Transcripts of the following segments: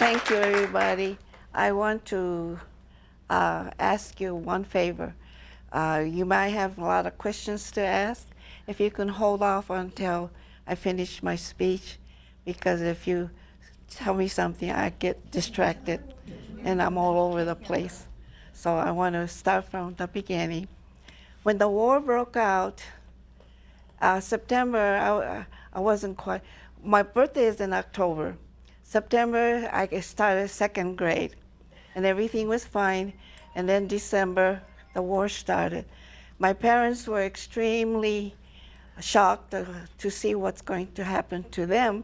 Thank you, everybody. I want to ask you one favor. You might have a lot of questions to ask. If you can hold off until I finish my speech, because if you tell me something, I get distracted and I'm all over the place. So I want to start from the beginning. When the war broke out, September, I wasn't quite, my birthday is in October. September, I started second grade, and everything was fine. And then December, the war started. My parents were extremely shocked to see what's going to happen to them.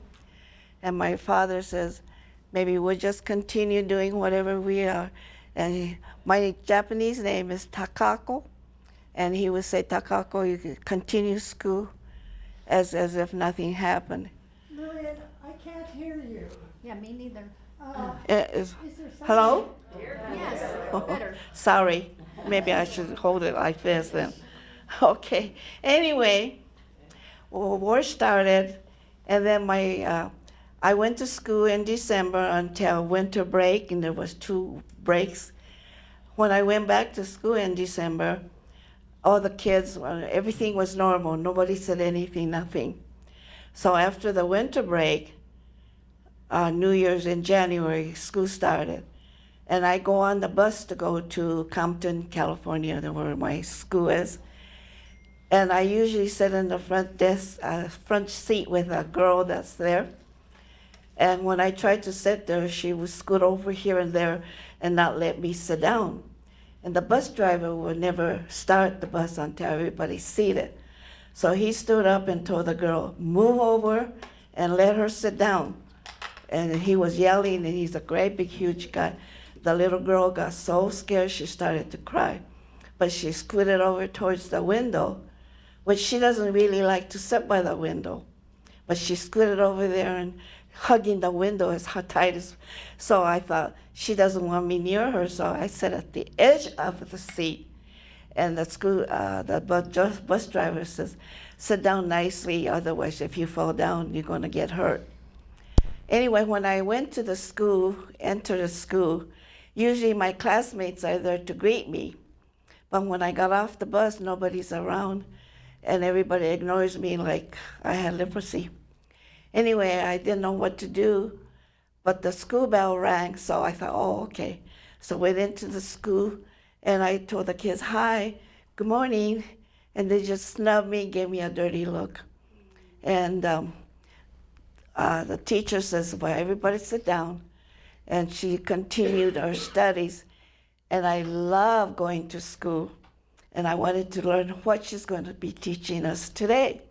And my father says, maybe we'll just continue doing whatever we are. And my Japanese name is Takako. And he would say, Takako, you can continue school as if nothing happened. Lillian, I can't hear you. Yeah, me neither. Is there something? Hello? Yes, better. Sorry, maybe I should hold it like this then. Okay, anyway, war started, and then I went to school in December until winter break, and there was 2 breaks. When I went back to school in December, all the kids, everything was normal. Nobody said anything, nothing. So after the winter break, New Year's in January, school started. And I go on the bus to go to Compton, California, where my school is. And I usually sit in the front seat with a girl that's there. And when I tried to sit there, she would scoot over here and there and not let me sit down. And the bus driver would never start the bus until everybody's seated. So he stood up and told the girl, move over and let her sit down. And he was yelling, and he's a great big huge guy. The little girl got so scared she started to cry. But she scooted over towards the window, which she doesn't really like to sit by the window. But she scooted over there and hugging the window as tight as, so I thought, she doesn't want me near her, so I sat at the edge of the seat. And the bus driver says, sit down nicely, otherwise if you fall down, you're gonna get hurt. Anyway, when I went to the school, entered the school, usually my classmates are there to greet me. But when I got off the bus, nobody's around, and everybody ignores me like I had leprosy. Anyway, I didn't know what to do, but the school bell rang, so I thought, oh, okay. So went into the school, and I told the kids, hi, good morning, and they just snubbed me, gave me a dirty look. And the teacher says, well, everybody sit down. And she continued our studies. And I love going to school. And I wanted to learn what she's going to be teaching us today.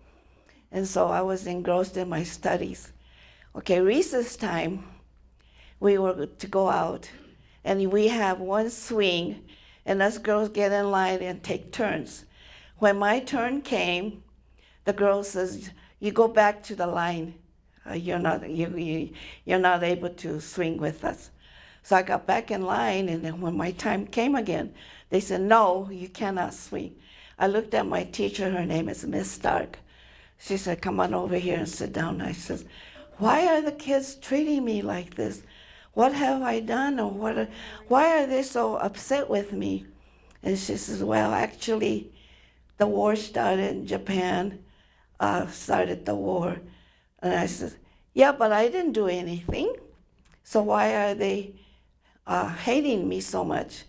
And so I was engrossed in my studies. Okay, recess time, we were to go out. And we have one swing, and us girls get in line and take turns. When my turn came, the girl says, you go back to the line. You're not able to swing with us. So I got back in line, and then when my time came again, they said, no, you cannot swing. I looked at my teacher, her name is Miss Stark. She said, come on over here and sit down. I said, why are the kids treating me like this? What have I done, or why are they so upset with me? And she says, well, actually, the war started in Japan, started the war. And I said, yeah, but I didn't do anything. So why are they hating me so much?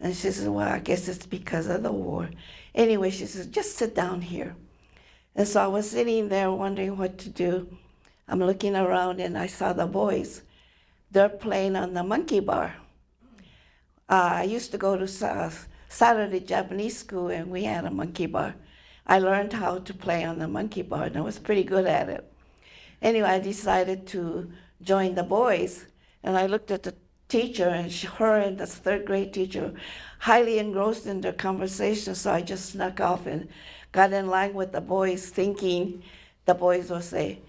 And she says, well, I guess it's because of the war. Anyway, she says, just sit down here. And so I was sitting there wondering what to do. I'm looking around, and I saw the boys. They're playing on the monkey bar. I used to go to Saturday Japanese school, and we had a monkey bar. I learned how to play on the monkey bar, and I was pretty good at it. Anyway, I decided to join the boys, and I looked at the teacher, and her and the 3rd grade teacher highly engrossed in their conversation, so I just snuck off and got in line with the boys, thinking the boys will say,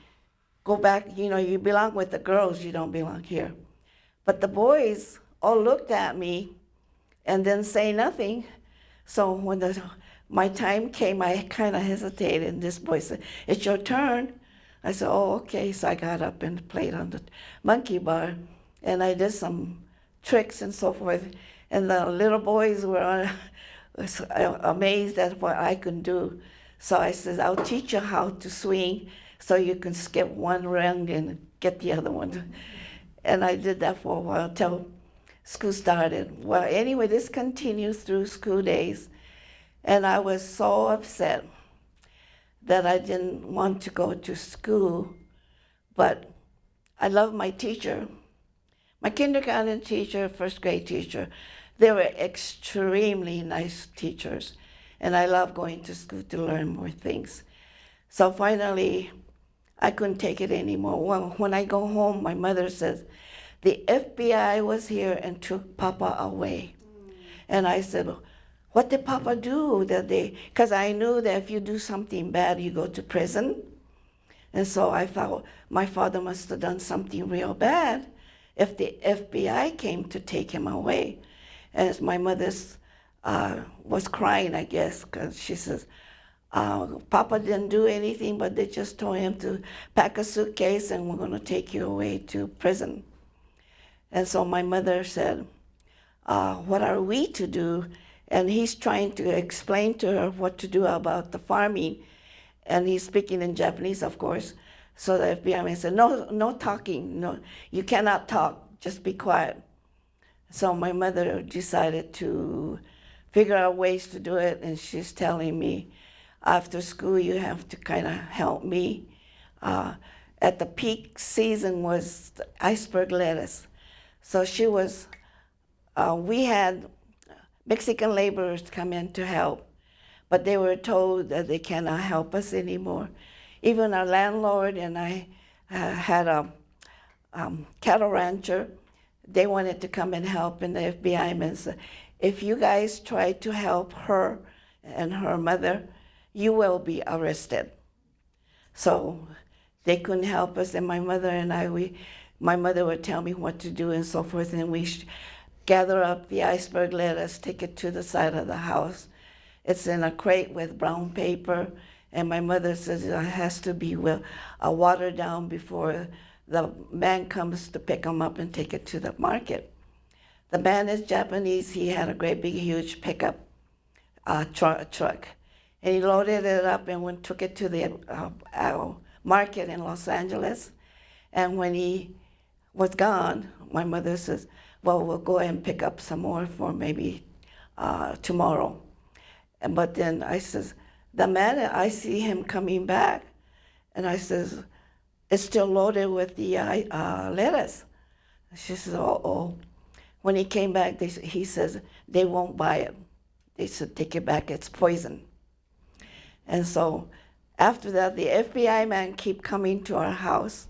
go back, you belong with the girls, you don't belong here. But the boys all looked at me and didn't say nothing. So when my time came, I kind of hesitated, and this boy said, it's your turn. I said, oh, okay. So I got up and played on the monkey bar. and I did some tricks and so forth. And the little boys were was amazed at what I could do. So I said, I'll teach you how to swing so you can skip one round and get the other one. And I did that for a while till school started. Well, anyway, this continued through school days. And I was so upset that I didn't want to go to school. But I love my teacher. My kindergarten teacher, first grade teacher, they were extremely nice teachers. And I love going to school to learn more things. So finally, I couldn't take it anymore. Well, when I go home, my mother says, the FBI was here and took Papa away. And I said, what did Papa do that day? Because I knew that if you do something bad, you go to prison. And so I thought my father must have done something real bad if the FBI came to take him away. And my mother was crying, I guess, because she says, Papa didn't do anything, but they just told him to pack a suitcase and we're going to take you away to prison. And so my mother said, what are we to do? And he's trying to explain to her what to do about the farming. And he's speaking in Japanese, of course. So the FBI man said, no talking. No, you cannot talk. Just be quiet. So my mother decided to figure out ways to do it. And she's telling me, after school, you have to kind of help me. At the peak season was the iceberg lettuce. So she was, we had Mexican laborers come in to help, but they were told that they cannot help us anymore. Even our landlord and I had a cattle rancher. They wanted to come and help, and the FBI men said, if you guys try to help her and her mother, you will be arrested. So they couldn't help us, and my mother and I, my mother would tell me what to do and so forth, and we gather up the iceberg lettuce, take it to the side of the house. It's in a crate with brown paper, and my mother says it has to be watered down before the man comes to pick them up and take it to the market. The man is Japanese. He had a great big huge pickup truck. And he loaded it up and took it to the market in Los Angeles. And when he was gone, my mother says, well, we'll go and pick up some more for maybe tomorrow. But then I says, the man, I see him coming back, and I says, it's still loaded with the lettuce. She says, uh-oh. When he came back, he says, they won't buy it. They said, take it back, it's poison. And so after that, the FBI man keep coming to our house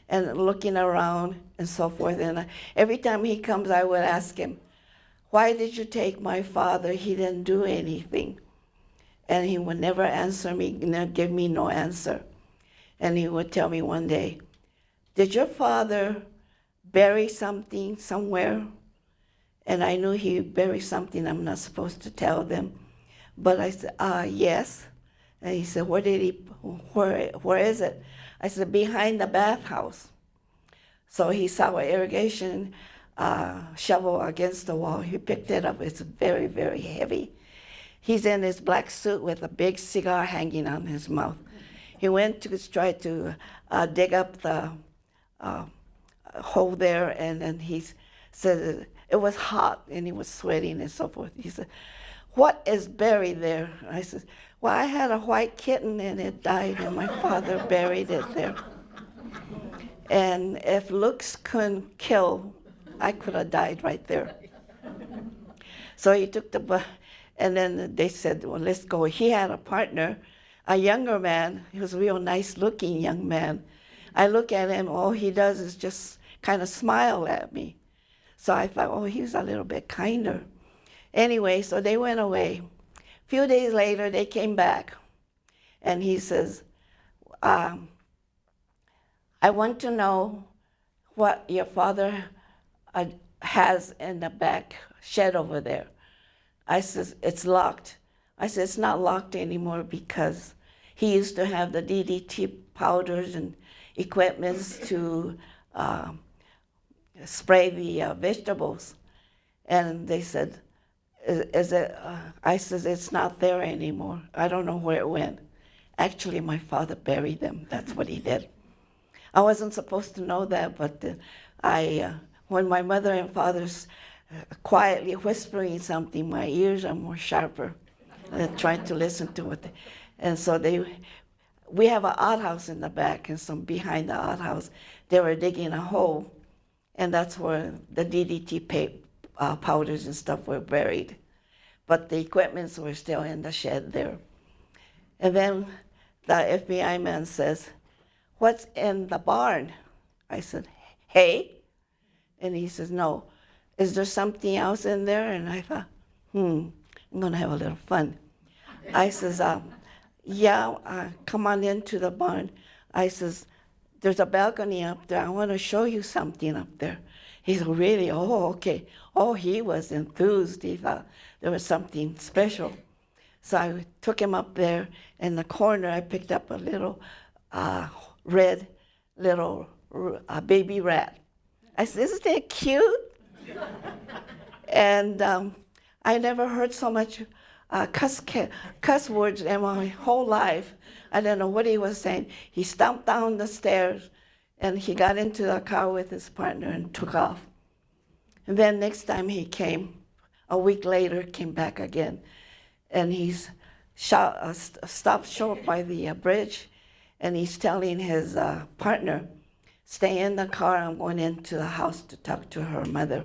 and looking around and so forth. And every time he comes, I would ask him, why did you take my father? He didn't do anything. And he would never answer me, give me no answer. And he would tell me one day, did your father bury something somewhere? And I knew he buried something I'm not supposed to tell them. But I said, yes. And he said, where is it? I said, behind the bathhouse. So he saw an irrigation shovel against the wall. He picked it up. It's very, very heavy. He's in his black suit with a big cigar hanging on his mouth. He went to try to dig up the hole there, and then he said it was hot, and he was sweating and so forth. He said, what is buried there? I said, well, I had a white kitten, and it died, and my father buried it there. And if looks couldn't kill, I could have died right there. So he took the, and then they said, well, let's go. He had a partner, a younger man. He was a real nice-looking young man. I look at him, all he does is just kind of smile at me. So I thought, oh, he was a little bit kinder. Anyway, so they went away. A few days later, they came back, and he says, I want to know what your father has in the back shed over there. I says, it's locked. I said, it's not locked anymore because he used to have the DDT powders and equipments to spray the vegetables. And they said, is it, I said, it's not there anymore. I don't know where it went. Actually, my father buried them. That's what he did. I wasn't supposed to know that, but when my mother and father's quietly whispering something, my ears are more sharper, trying to listen to it. And so we have an outhouse in the back, and so behind the outhouse, they were digging a hole, and that's where the DDT powders and stuff were buried. But the equipments were still in the shed there. And then the FBI man says, "What's in the barn?" I said, "Hay." And he says, "No. Is there something else in there?" And I thought, I'm going to have a little fun. I says, yeah, come on into the barn. I says, "There's a balcony up there. I want to show you something up there." He said, "Really? Oh, okay." Oh, he was enthused. He thought there was something special. So I took him up there. In the corner, I picked up a little red little baby rat. I said, "Isn't that cute?" And I never heard so much cuss words in my whole life. I don't know what he was saying. He stomped down the stairs, and he got into the car with his partner and took off. And then next time he came, a week later, came back again, and he's stopped short by the bridge, and he's telling his partner, "Stay in the car. I'm going into the house to talk to her mother."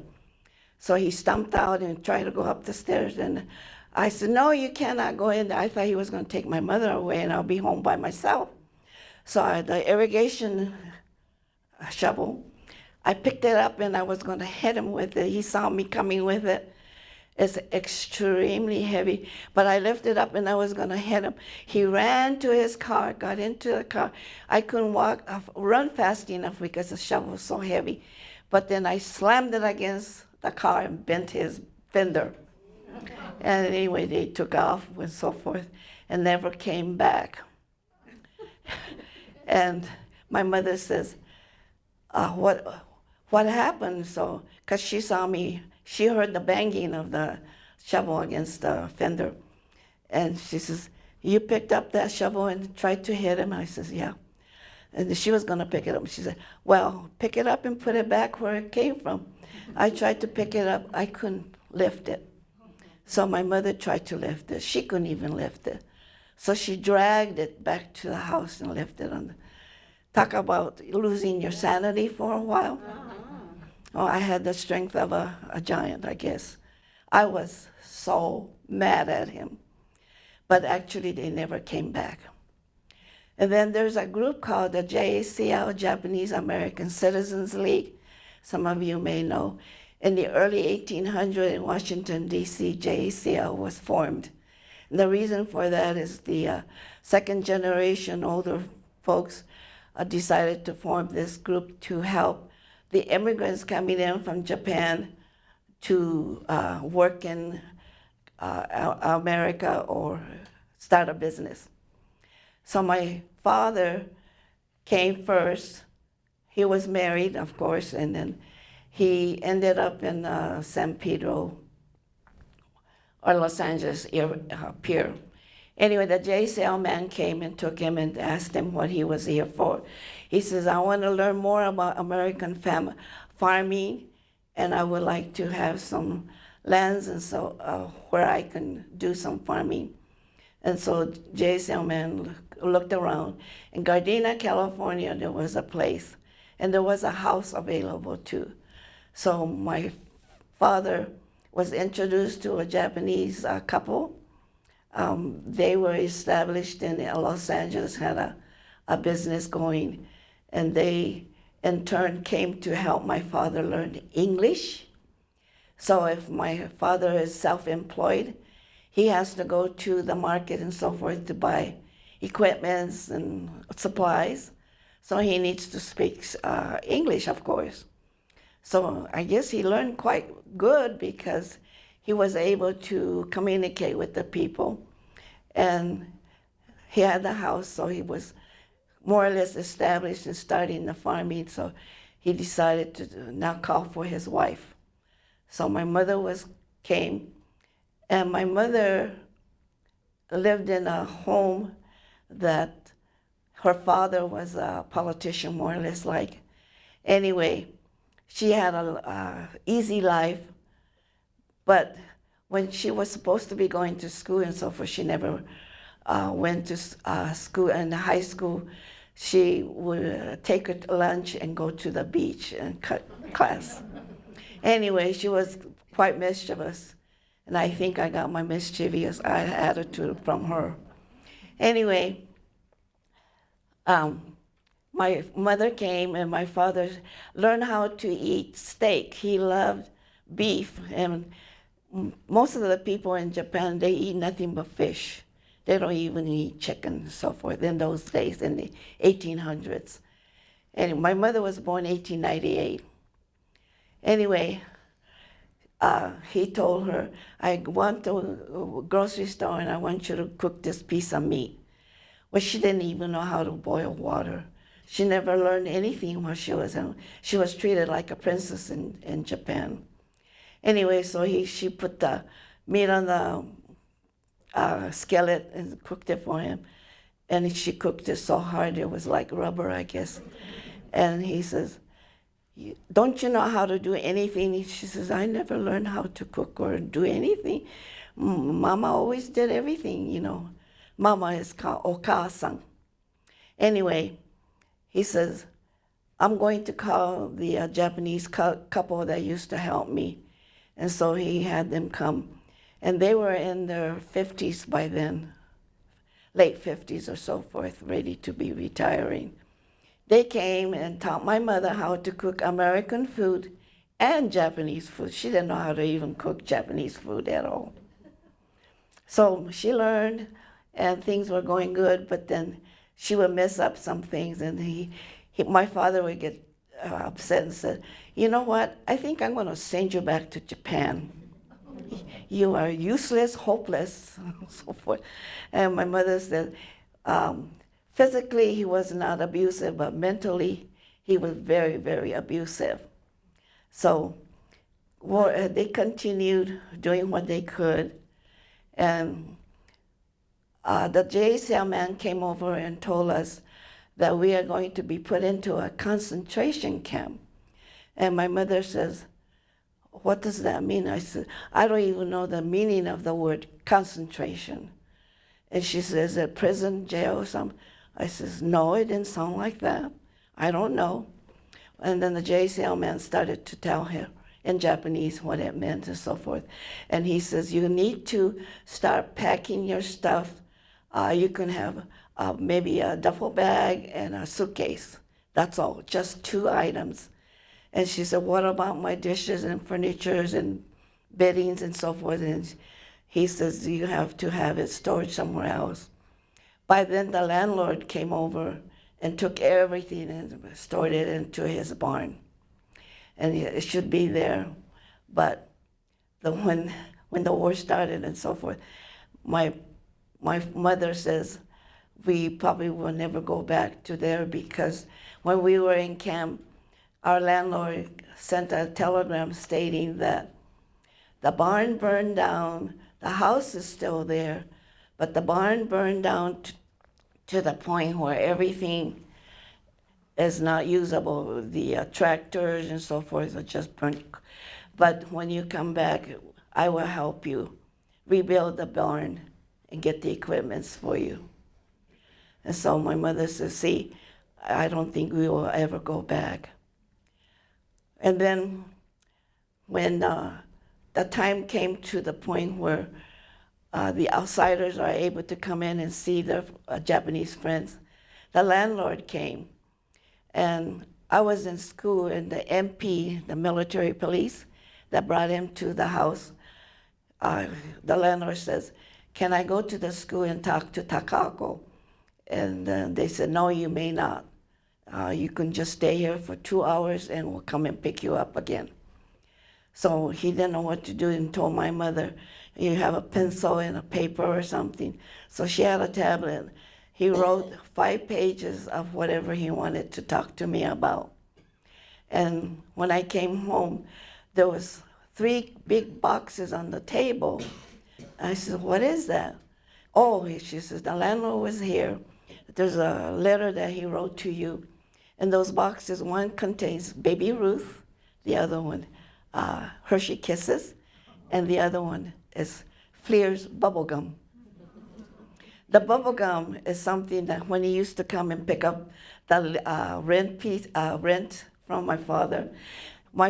So he stomped out and tried to go up the stairs, and I said, "No, you cannot go in there." I thought he was going to take my mother away and I'll be home by myself. So the irrigation shovel, I picked it up and I was going to hit him with it. He saw me coming with it. It's extremely heavy, but I lifted up and I was going to hit him. He ran to his car, got into the car. I couldn't run fast enough because the shovel was so heavy. But then I slammed it against the car and bent his fender. And anyway, they took off and so forth and never came back. And my mother says, what happened? So, because she saw me, she heard the banging of the shovel against the fender. And she says, "You picked up that shovel and tried to hit him?" I says, "Yeah." And she was going to pick it up. She said, "Well, pick it up and put it back where it came from." I tried to pick it up. I couldn't lift it. So my mother tried to lift it. She couldn't even lift it. So she dragged it back to the house and lifted it. Talk about losing your sanity for a while. Oh, I had the strength of a giant, I guess. I was so mad at him. But actually, they never came back. And then there's a group called the JACL, Japanese American Citizens League. Some of you may know. In the early 1800s in Washington, D.C., JACL was formed. And the reason for that is the second generation older folks decided to form this group to help the immigrants coming in from Japan to work in America or start a business. So my father came first. He was married, of course, and then he ended up in San Pedro or Los Angeles pier. Anyway, the JCL man came and took him and asked him what he was here for. He says, "I want to learn more about American farming, and I would like to have some lands and so where I can do some farming." And so JCL man looked around. In Gardena, California, there was a place, and there was a house available too. So my father was introduced to a Japanese couple. They were established in Los Angeles, had a business going, and they in turn came to help my father learn English. So if my father is self-employed, he has to go to the market and so forth to buy equipments and supplies. So he needs to speak English, of course. So I guess he learned quite good because he was able to communicate with the people. And he had the house, so he was more or less established and starting the farming. So he decided to now call for his wife. So my mother came, and my mother lived in a home that her father was a politician, more or less like. Anyway, she had a easy life, but when she was supposed to be going to school and so forth, she never went to school. In high school, she would take her lunch and go to the beach and cut class. Anyway, she was quite mischievous, and I think I got my mischievous attitude from her. Anyway, my mother came, and my father learned how to eat steak. He loved beef, and most of the people in Japan, they eat nothing but fish. They don't even eat chicken and so forth in those days, in the 1800s. And my mother was born 1898. Anyway, he told her, I want to grocery store and I want you to cook this piece of meat. Well, she didn't even know how to boil water. She never learned anything while she was in. She was treated like a princess in Japan. Anyway, so she put the meat on the skillet and cooked it for him. And she cooked it so hard it was like rubber, I guess. And he says, don't you know how to do anything? She says, I never learned how to cook or do anything. Mama always did everything, you know. Mama is called Oka-san. Anyway, he says, I'm going to call the Japanese couple that used to help me. And so he had them come. And they were in their 50s by then, late 50s or so forth, ready to be retiring. They came and taught my mother how to cook American food and Japanese food. She didn't know how to even cook Japanese food at all. So she learned, and things were going good, but then she would mess up some things, and my father would get upset and said, you know what, I think I'm going to send you back to Japan. You are useless, hopeless, and so forth. And my mother said, physically he was not abusive, but mentally he was very, very abusive. So they continued doing what they could. And the JSL man came over and told us that we are going to be put into a concentration camp. And my mother says, what does that mean? I said, I don't even know the meaning of the word concentration. And she says, a prison, jail, or something. I says, no, it didn't sound like that. I don't know. And then the JCL man started to tell her in Japanese what it meant and so forth. And he says, you need to start packing your stuff. You can have maybe a duffel bag and a suitcase. That's all, just 2 items. And she said, what about my dishes and furnitures and beddings and so forth? And he says, you have to have it stored somewhere else. By then, the landlord came over and took everything and stored it into his barn. And it should be there. But when the war started and so forth, my mother says, we probably will never go back to there, because when we were in camp, our landlord sent a telegram stating that the barn burned down, the house is still there, but the barn burned down to the point where everything is not usable. The tractors and so forth are just burnt. But when you come back, I will help you rebuild the barn and get the equipments for you. And so my mother says, see, I don't think we will ever go back. And then when the time came to the point where the outsiders are able to come in and see their Japanese friends, the landlord came. And I was in school, and the MP, the military police that brought him to the house, the landlord says, can I go to the school and talk to Takako? And they said, no, you may not. You can just stay here for 2 hours and we'll come and pick you up again. So he didn't know what to do and told my mother, you have a pencil and a paper or something. So she had a tablet. He wrote 5 pages of whatever he wanted to talk to me about. And when I came home, there was 3 big boxes on the table. I said, what is that? Oh, she says, the landlord was here. There's a letter that he wrote to you. And those boxes, one contains Baby Ruth, the other one, Hershey Kisses, and the other one is Fleer's bubble gum. The bubble gum is something that when he used to come and pick up the rent from my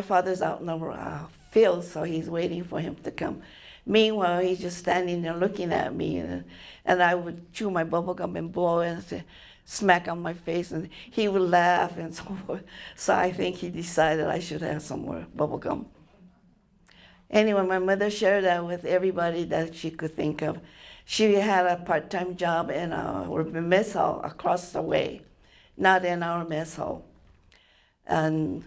father's out in the field, so he's waiting for him to come. Meanwhile, he's just standing there looking at me, and I would chew my bubble gum and blow it and say, smack on my face, and he would laugh and so forth. So I think he decided I should have some more bubble gum. Anyway, my mother shared that with everybody that she could think of. She had a part-time job in a mess hall across the way, not in our mess hall. And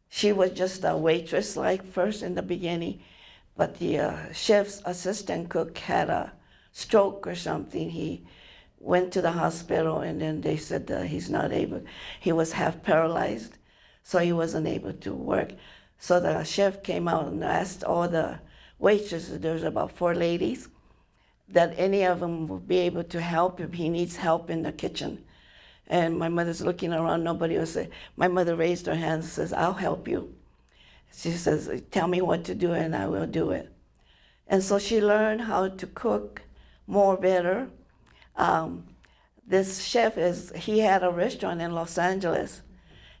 she was just a waitress, like first in the beginning, but the chef's assistant cook had a stroke or something. He went to the hospital, and then they said that he's not able. He was half paralyzed, so he wasn't able to work. So the chef came out and asked all the waitresses, there's about 4 ladies, that any of them would be able to help if he needs help in the kitchen. And my mother's looking around, nobody was there. My mother raised her hand and says, I'll help you. She says, tell me what to do and I will do it. And so she learned how to cook more better. This chef he had a restaurant in Los Angeles,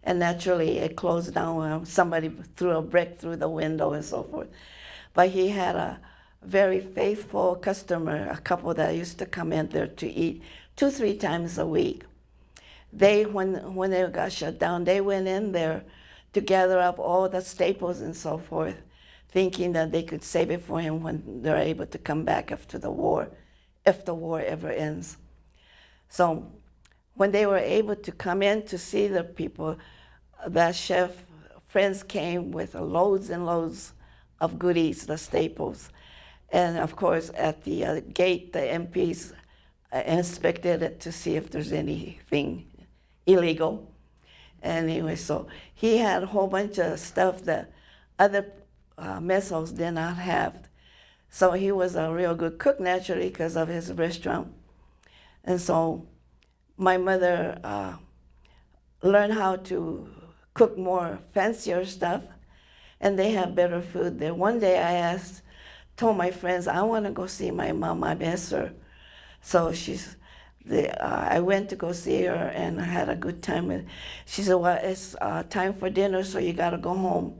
and naturally it closed down when somebody threw a brick through the window and so forth. But he had a very faithful customer, a couple that used to come in there to eat 2-3 times a week. When they got shut down, they went in there to gather up all the staples and so forth, thinking that they could save it for him when they're able to come back after the war, if the war ever ends. So when they were able to come in to see the people, that chef friends came with loads and loads of goodies, the staples. And of course, at the gate, the MPs inspected it to see if there's anything illegal. Anyway, so he had a whole bunch of stuff that other mess halls did not have. So he was a real good cook, naturally, because of his restaurant. And so my mother learned how to cook more fancier stuff, and they have better food there. One day I told my friends, I want to go see my mom, I miss her. So I went to go see her, and I had a good time. She said, well, it's time for dinner, so you got to go home.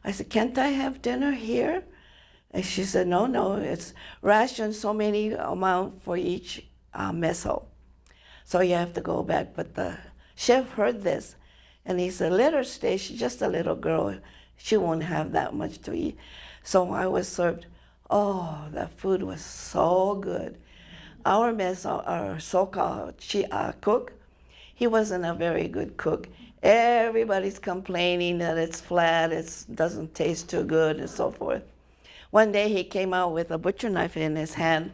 I said, can't I have dinner here? And she said, no, it's rationed so many amount for each mess hall. So you have to go back. But the chef heard this, and he said, let her stay. She's just a little girl. She won't have that much to eat. So I was served. Oh, the food was so good. Our mess hall, our so-called cook, he wasn't a very good cook. Everybody's complaining that it's flat, it doesn't taste too good, and so forth. One day he came out with a butcher knife in his hand,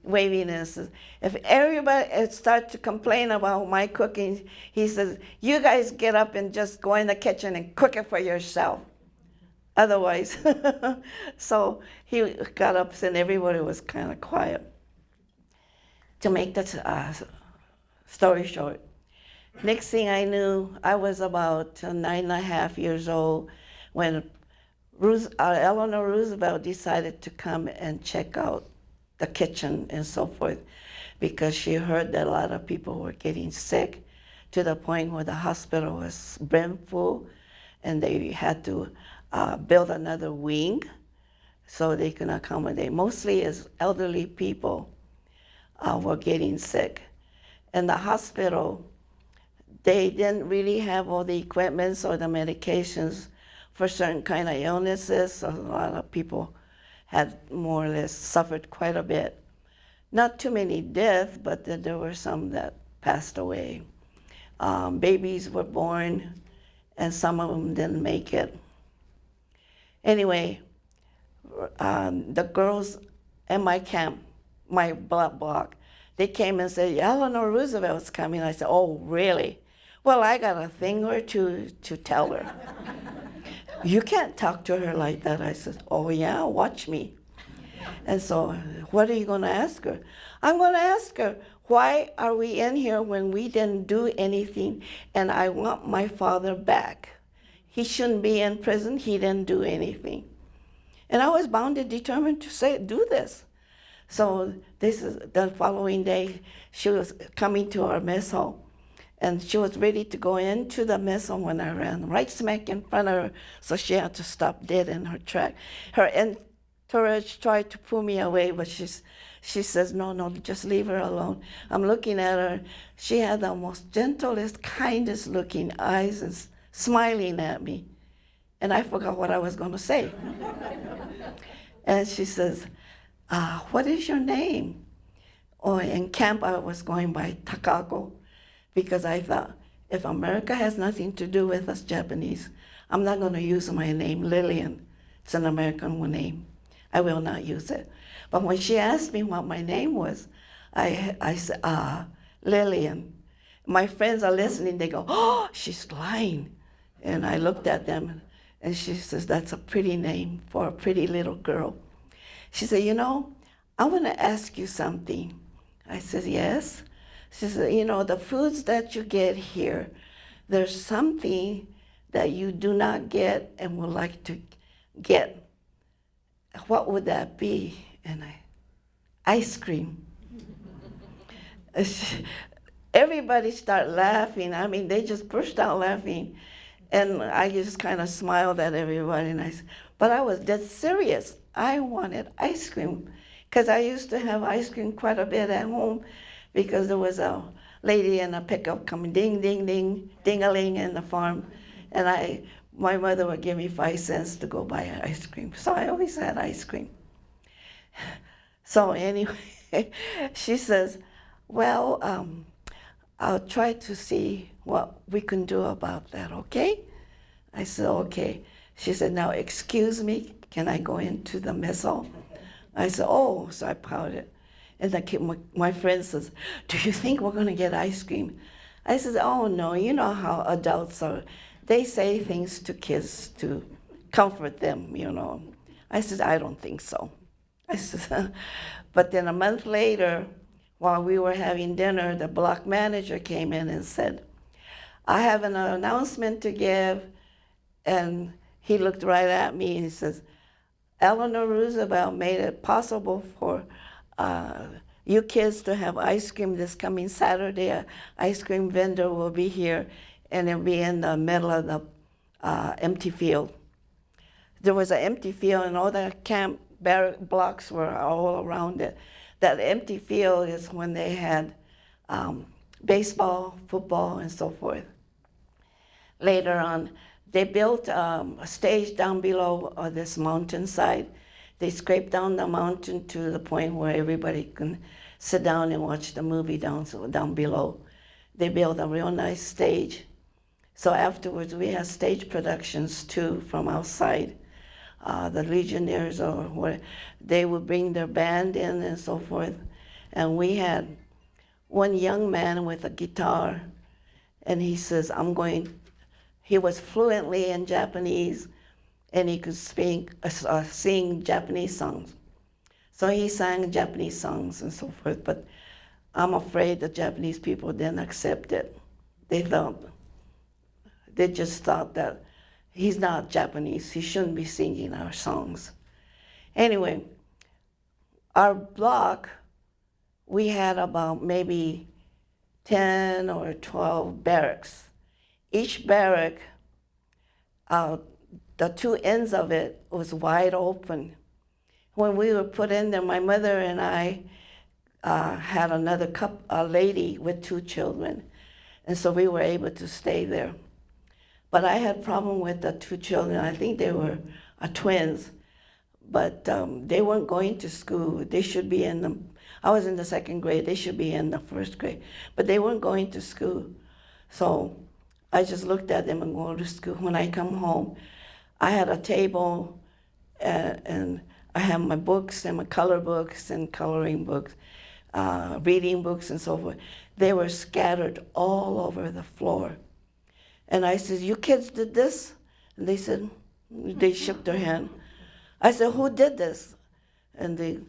waving and says, if everybody starts to complain about my cooking, he says, you guys get up and just go in the kitchen and cook it for yourself. Otherwise, so he got up and everybody was kind of quiet. To make that story short, next thing I knew, I was about 9.5 years old when Eleanor Roosevelt decided to come and check out the kitchen and so forth, because she heard that a lot of people were getting sick to the point where the hospital was brimful, and they had to build another wing so they can accommodate. Mostly as elderly people were getting sick. And the hospital, they didn't really have all the equipment or the medications for certain kind of illnesses. So a lot of people had more or less suffered quite a bit. Not too many deaths, but there were some that passed away. Babies were born, and some of them didn't make it. Anyway, the girls in my camp, my block, they came and said, Eleanor Roosevelt's coming. I said, oh, really? Well, I got a thing or two to tell her. You can't talk to her like that. I said, oh yeah, watch me. And so, what are you going to ask her? I'm going to ask her, why are we in here when we didn't do anything and I want my father back? He shouldn't be in prison. He didn't do anything. And I was bound and determined to do this. So this is the following day, she was coming to our mess hall. And she was ready to go into the mess hall when I ran right smack in front of her. So she had to stop dead in her track. Her entourage tried to pull me away, but she says, no, just leave her alone. I'm looking at her. She had the most gentlest, kindest looking eyes and smiling at me. And I forgot what I was going to say. And she says, what is your name? Oh, in camp I was going by Takako because I thought, if America has nothing to do with us Japanese, I'm not going to use my name, Lillian. It's an American name. I will not use it. But when she asked me what my name was, I said, Lillian. My friends are listening. They go, oh, she's lying. And I looked at them, and she says, that's a pretty name for a pretty little girl. She said, I want to ask you something. I said, yes. She said, the foods that you get here, there's something that you do not get and would like to get. What would that be? And ice cream. Everybody started laughing. I mean, they just burst out laughing. And I just kind of smiled at everybody. But I was dead serious. I wanted ice cream. Because I used to have ice cream quite a bit at home because there was a lady in a pickup coming ding, ding, ding, ding-a-ling in the farm. And my mother would give me 5 cents to go buy ice cream. So I always had ice cream. So anyway, she says, well, I'll try to see what we can do about that, okay? I said, okay. She said, now excuse me, can I go into the mess hall? I said, oh, so I pouted. And my friend says, do you think we're gonna get ice cream? I said, oh no, you know how adults are. They say things to kids to comfort them, I said, I don't think so. I said, but then a month later, while we were having dinner, the block manager came in and said, I have an announcement to give. And he looked right at me and he says, Eleanor Roosevelt made it possible for you kids to have ice cream this coming Saturday. An ice cream vendor will be here and it'll be in the middle of the empty field. There was an empty field and all the camp barrack blocks were all around it. That empty field is when they had baseball, football, and so forth. Later on, they built a stage down below this mountainside. They scraped down the mountain to the point where everybody can sit down and watch the movie down below. They built a real nice stage. So afterwards, we had stage productions too from outside. The Legionnaires or what, they would bring their band in and so forth. And we had one young man with a guitar, and he says, he was fluently in Japanese, and he could sing Japanese songs. So he sang Japanese songs and so forth, but I'm afraid the Japanese people didn't accept it. They just thought that he's not Japanese, he shouldn't be singing our songs. Anyway, our block, we had about maybe 10 or 12 barracks. Each barrack, the two ends of it was wide open. When we were put in there, my mother and I had a lady with 2 children, and so we were able to stay there. But I had a problem with the 2 children. I think they were twins, but they weren't going to school. They should be I was in the 2nd grade, they should be in the 1st grade, but they weren't going to school. So I just looked at them and go to school. When I come home, I had a table and I have my books and my color books and coloring books, reading books and so forth. They were scattered all over the floor. And I said, you kids did this? And they shook their hand. I said, who did this? And they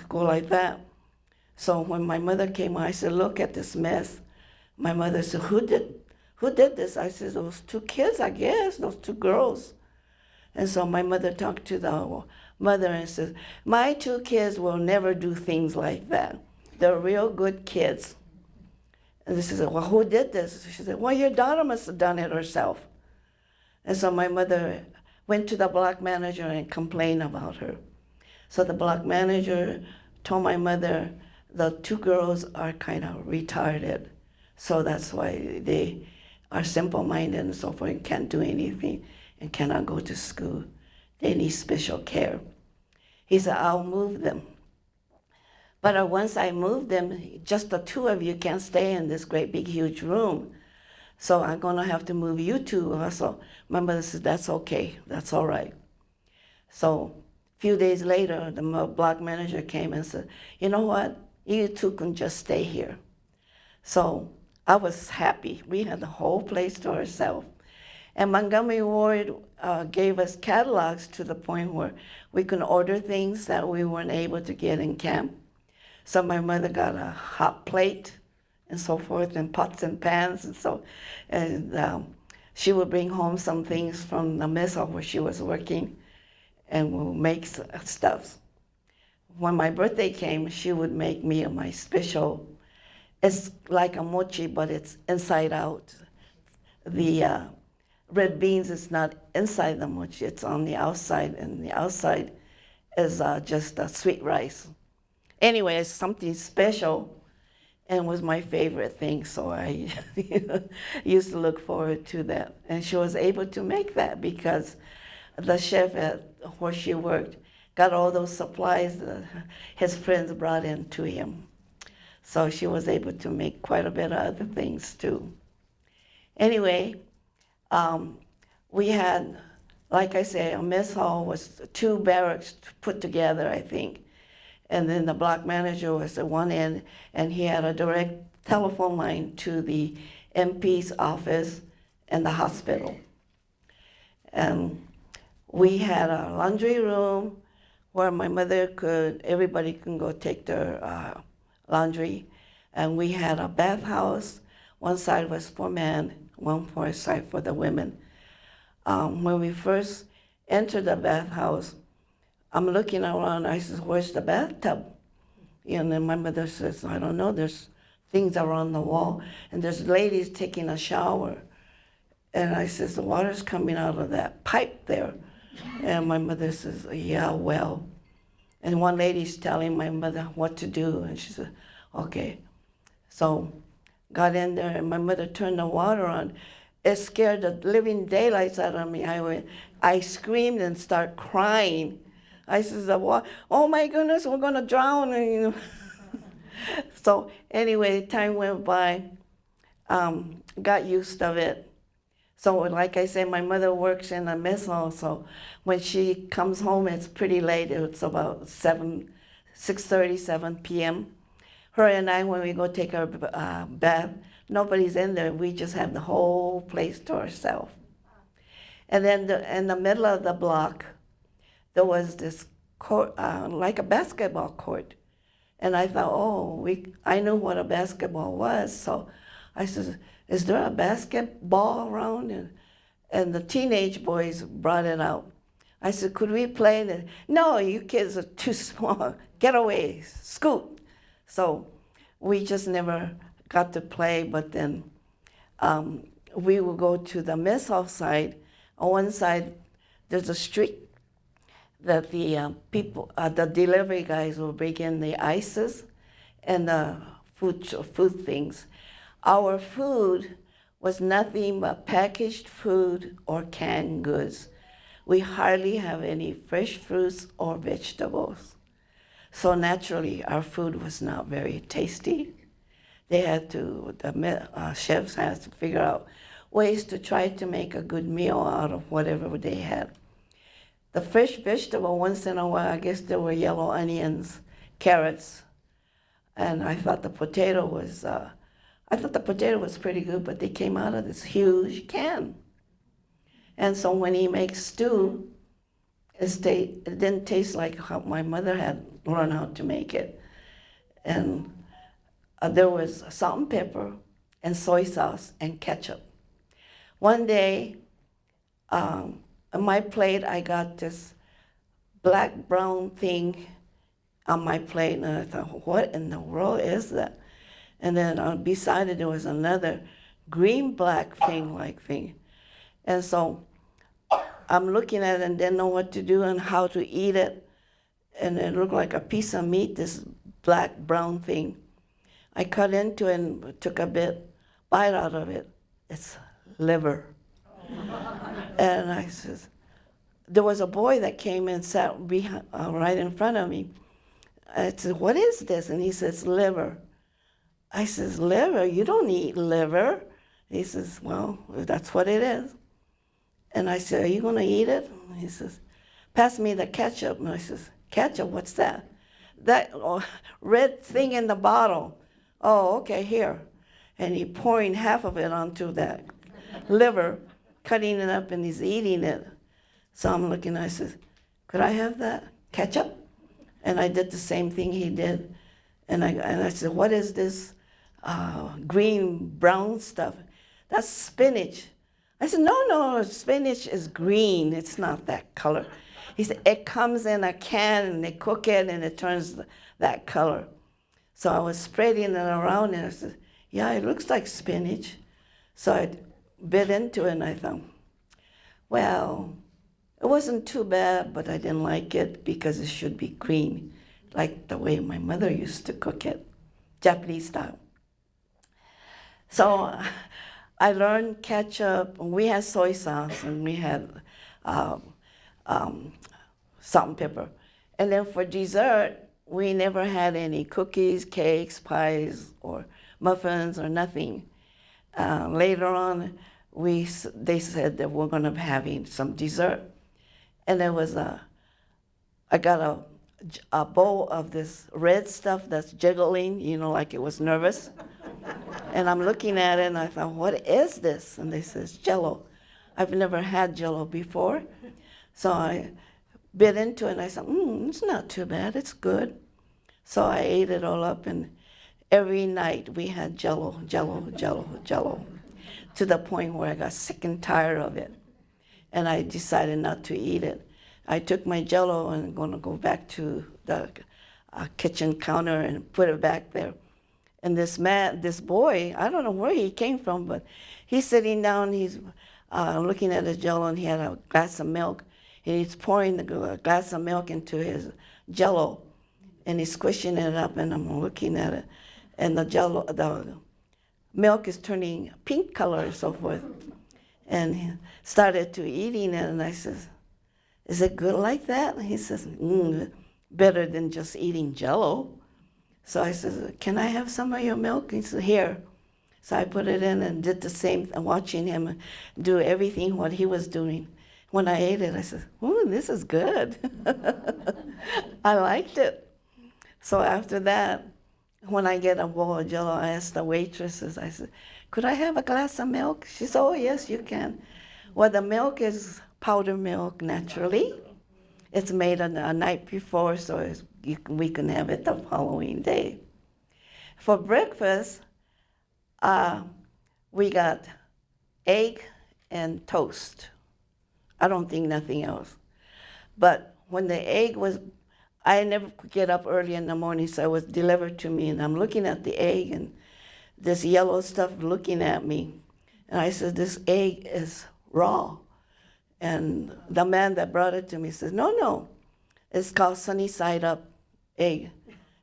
go like that. So when my mother came, I said, look at this mess. My mother said, who did this? I said, those two kids, I guess, those two girls. And so my mother talked to the mother and says, my two kids will never do things like that. They're real good kids. And she said, well, who did this? She said, well, your daughter must have done it herself. And so my mother went to the block manager and complained about her. So the block manager told my mother, the two girls are kind of retarded. So that's why they are simple-minded and so forth and can't do anything and cannot go to school. They need special care. He said, I'll move them. But once I moved them, just the two of you can't stay in this great big huge room. So I'm gonna have to move you two also. My mother said, that's okay, that's all right. So a few days later, the block manager came and said, you know what, you two can just stay here. So I was happy. We had the whole place to ourselves. And Montgomery Ward gave us catalogs to the point where we could order things that we weren't able to get in camp. So my mother got a hot plate and so forth, and pots and pans, and she would bring home some things from the mess hall where she was working, and we'll make stuff. When my birthday came, she would make me my special. It's like a mochi, but it's inside out. The red beans is not inside the mochi; it's on the outside, and the outside is just sweet rice. Anyway, it's something special, and was my favorite thing, so I used to look forward to that. And she was able to make that because the chef at where she worked got all those supplies that his friends brought in to him. So she was able to make quite a bit of other things too. Anyway, we had, like I say, a mess hall was 2 barracks put together, I think. And then the block manager was at one end, and he had a direct telephone line to the MP's office and the hospital. And we had a laundry room where my mother everybody can go take their laundry. And we had a bathhouse. One side was for men, one side for the women. When we first entered the bathhouse, I'm looking around, I said, where's the bathtub? And then my mother says, I don't know, there's things around the wall, and there's ladies taking a shower. And I says, the water's coming out of that pipe there. And my mother says, yeah, well. And one lady's telling my mother what to do, and she said, okay. So got in there, and my mother turned the water on. It scared the living daylights out of me. I screamed and started crying. I said, oh my goodness, we're gonna drown. And, you know. So anyway, time went by, got used to it. So like I said, my mother works in a mess hall, so when she comes home, it's pretty late. It's about 6:30, 7 p.m. Her and I, when we go take our bath, nobody's in there. We just have the whole place to ourselves. And then in the middle of the block, there was this court, like a basketball court. And I thought, I knew what a basketball was. So I said, is there a basketball around? And the teenage boys brought it out. I said, could we play? And no, you kids are too small. Get away, scoot. So we just never got to play, but then we would go to the mess hall side. On one side, there's a street that the people, the delivery guys will bring in the ices and the food things. Our food was nothing but packaged food or canned goods. We hardly have any fresh fruits or vegetables. So naturally, our food was not very tasty. They had to, the chefs had to figure out ways to try to make a good meal out of whatever they had. The fresh vegetable, once in a while, I guess there were yellow onions, carrots, and I thought the potato was, I thought the potato was pretty good, but they came out of this huge can. And so when he makes stew, it didn't taste like how my mother had learned how to make it. And there was salt and pepper and soy sauce and ketchup. One day, on my plate, I got this black brown thing on my plate, and I thought, what in the world is that? And then beside it, there was another green black thing. And so I'm looking at it and didn't know what to do and how to eat it. And it looked like a piece of meat, this black brown thing. I cut into it and took a bite out of it. It's liver. And I says, there was a boy that came and sat behind, right in front of me. I said, what is this? And he says, liver. I says, liver? You don't eat liver. He says, well, that's what it is. And I said, are you going to eat it? And he says, pass me the ketchup. And I says, ketchup, what's that? That red thing in the bottle. Oh, okay, here. And he pouring half of it onto that liver, cutting it up, and he's eating it. So I'm looking, I said, could I have that ketchup? And I did the same thing he did. And I said, what is this green, brown stuff? That's spinach. I said, no, spinach is green. It's not that color. He said, it comes in a can, and they cook it, and it turns that color. So I was spreading it around, and I said, yeah, it looks like spinach. So I bit into it, and I thought, well, it wasn't too bad, but I didn't like it because it should be green, like the way my mother used to cook it, Japanese style. So I learned ketchup. We had soy sauce, and we had salt and pepper. And then for dessert, we never had any cookies, cakes, pies, or muffins, or nothing. Later on, they said that we're going to be having some dessert. And there was I got a bowl of this red stuff that's jiggling, like it was nervous. And I'm looking at it, and I thought, what is this? And they says, Jell-O. I've never had Jell-O before. So I bit into it, and I said, it's not too bad, it's good. So I ate it all up, and every night we had Jell-O, Jell-O, Jell-O, Jell-O, to the point where I got sick and tired of it. And I decided not to eat it. I took my Jell-O and I'm going to go back to the kitchen counter and put it back there. And this boy, I don't know where he came from, but he's sitting down, he's looking at his Jell-O, and he had a glass of milk, and he's pouring the glass of milk into his Jell-O, and he's squishing it up, and I'm looking at it, and the milk is turning pink color and so forth. And he started to eating it, and I says, is it good like that? And he says, better than just eating Jell-O. So I said, can I have some of your milk? He said, here. So I put it in and did the same thing, watching him do everything what he was doing. When I ate it, I said, this is good. I liked it. So after that, when I get a bowl of Jell-O, I asked the waitresses, I said, could I have a glass of milk? She said, oh, yes, you can. Well, the milk is powdered milk naturally. It's made a night before, so we can have it the following day. For breakfast, we got egg and toast. I don't think nothing else. But when the egg was, I never could get up early in the morning, so it was delivered to me, and I'm looking at the egg, and this yellow stuff looking at me. And I said, this egg is raw. And the man that brought it to me says, no, it's called sunny side up egg.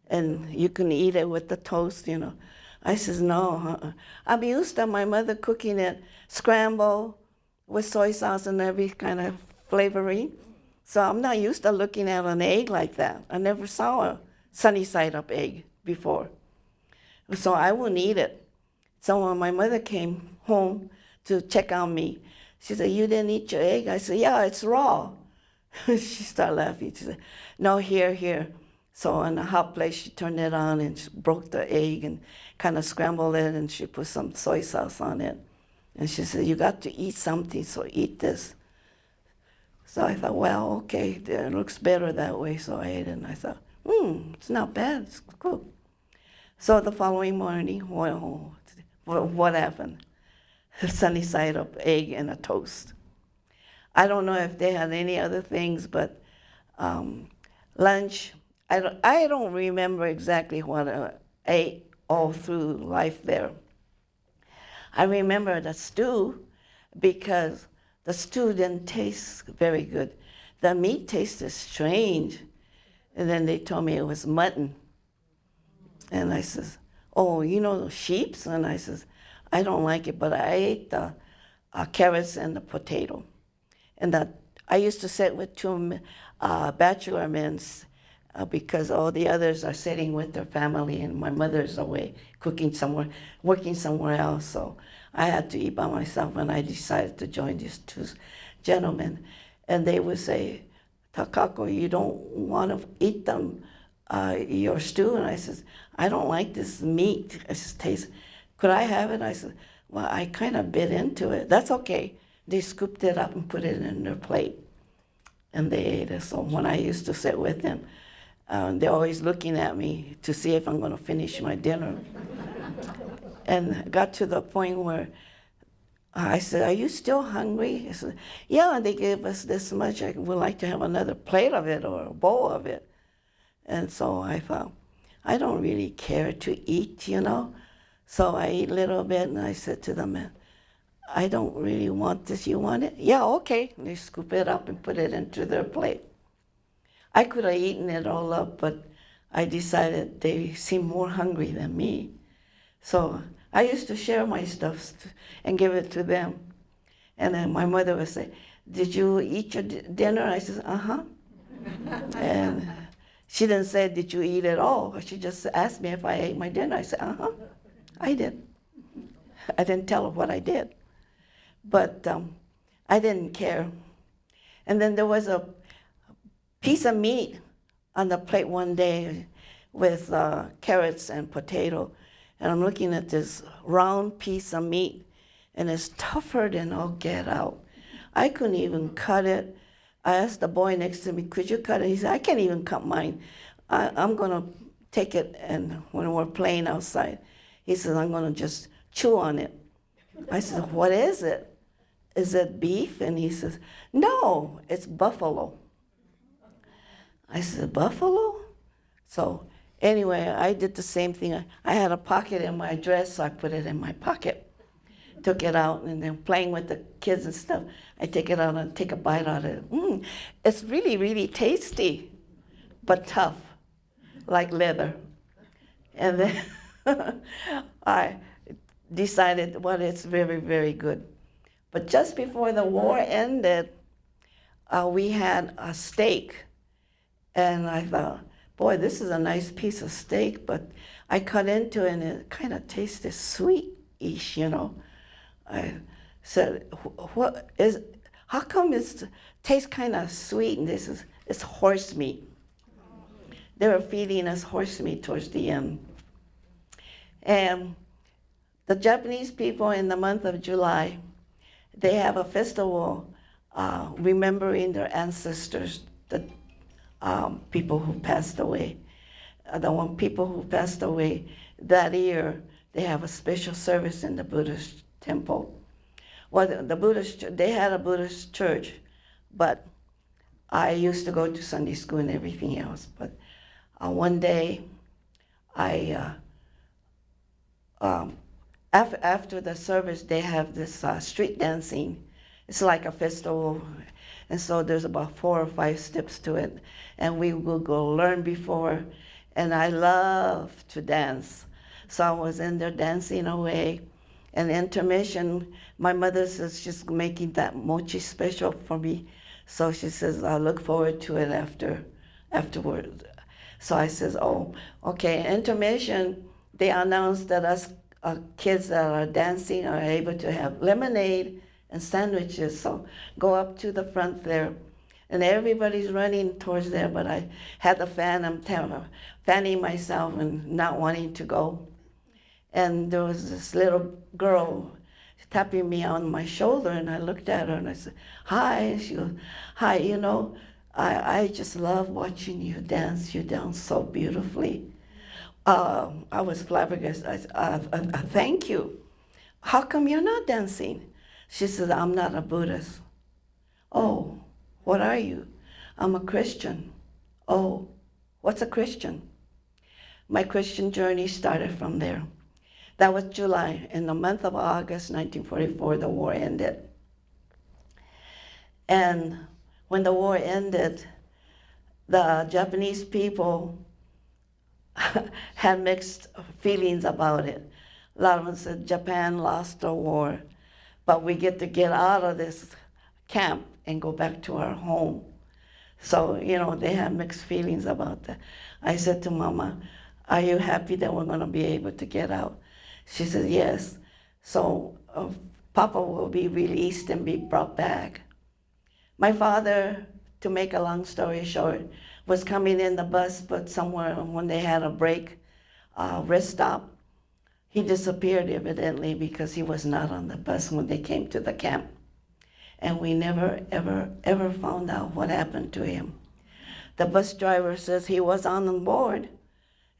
And you can eat it with the toast, I says, no. I'm used to my mother cooking it scrambled with soy sauce and every kind of flavoring. So I'm not used to looking at an egg like that. I never saw a sunny side up egg before. So I wouldn't eat it. So when my mother came home to check on me, she said, you didn't eat your egg? I said, yeah, it's raw. She started laughing. She said, no, here. So in a hot plate, she turned it on and she broke the egg and kind of scrambled it, and she put some soy sauce on it. And she said, "You got to eat something, so eat this." So I thought, well, okay, it looks better that way. So I ate it, and I thought, it's not bad, it's good. So the following morning, well, what happened? Sunny side up egg and a toast. I don't know if they had any other things, but lunch, I don't remember exactly what I ate all through life there. I remember the stew because the stew didn't taste very good. The meat tasted strange. And then they told me it was mutton. And I says, "Oh, you know sheep's?" And I says, "I don't like it, but I ate the carrots and the potato." And I used to sit with two bachelor men because all the others are sitting with their family, and my mother's away cooking somewhere, working somewhere else. So I had to eat by myself, and I decided to join these two gentlemen. And they would say, "Takako, you don't want to eat them, your stew?" And I said, "I don't like this meat. It just tastes, could I have it?" I said, "Well, I kind of bit into it." "That's okay." They scooped it up and put it in their plate, and they ate it. So when I used to sit with them, they're always looking at me to see if I'm going to finish my dinner. And got to the point where I said, "Are you still hungry?" He said, "Yeah, they gave us this much. I would like to have another plate of it or a bowl of it." And so I thought, I don't really care to eat, you know. So I ate a little bit, and I said to the man, "I don't really want this. You want it?" "Yeah, okay." And they scoop it up and put it into their plate. I could have eaten it all up, but I decided they seemed more hungry than me. So I used to share my stuff and give it to them. And then my mother would say, "Did you eat your dinner?" I said, "Uh-huh." And she didn't say, "Did you eat it all?" She just asked me if I ate my dinner. I said, "Uh-huh, I did." I didn't tell her what I did. But I didn't care. And then there was a piece of meat on the plate one day with carrots and potato. And I'm looking at this round piece of meat, and it's tougher than all get out. I couldn't even cut it. I asked the boy next to me, "Could you cut it?" He said, "I can't even cut mine. I'm going to take it, and when we're playing outside," he says, "I'm going to just chew on it." I said, "What is it? Is it beef?" And he says, "No, it's buffalo." I said, "Buffalo?" So anyway, I did the same thing. I had a pocket in my dress, so I put it in my pocket. Took it out, and then playing with the kids and stuff, I take it out and take a bite out of it. It's really, really tasty, but tough, like leather. And then I decided, well, it's very, very good. But just before the war ended, we had a steak. And I thought, boy, this is a nice piece of steak, but I cut into it, and it kind of tasted sweet-ish, you know. I said, how come it tastes kind of sweet? And it's horse meat. They were feeding us horse meat towards the end. And the Japanese people in the month of July, they have a festival remembering their ancestors, the people who passed away. The people who passed away that year, they have a special service in the Buddhist temple. Well, they had a Buddhist church, but I used to go to Sunday school and everything else. But one day, after the service, they have this street dancing. It's like a festival, and so there's about 4 or 5 steps to it, and we will go learn before, and I love to dance. So I was in there dancing away, and intermission, my mother says she's making that mochi special for me, so she says, "I look forward to it afterwards." So I says, "Oh, okay." Intermission, they announced that us kids that are dancing are able to have lemonade and sandwiches. So go up to the front there. And everybody's running towards there, but I had the fan, fanning myself and not wanting to go. And there was this little girl tapping me on my shoulder, and I looked at her and I said, "Hi." And she goes, "Hi, I just love watching you dance. You dance so beautifully." I was flabbergasted. I said, "Thank you. How come you're not dancing?" She said, "I'm not a Buddhist." "Oh, what are you?" "I'm a Christian." "Oh, what's a Christian?" My Christian journey started from there. That was July. In the month of August 1944, the war ended. And when the war ended, the Japanese people had mixed feelings about it. A lot of them said Japan lost the war, but we get to get out of this camp and go back to our home. So, they had mixed feelings about that. I said to Mama, "Are you happy that we're going to be able to get out?" She said, "Yes." So Papa will be released and be brought back. My father, to make a long story short, was coming in the bus, but somewhere when they had a break, rest stop, he disappeared evidently because he was not on the bus when they came to the camp. And we never, ever, ever found out what happened to him. The bus driver says he was on board.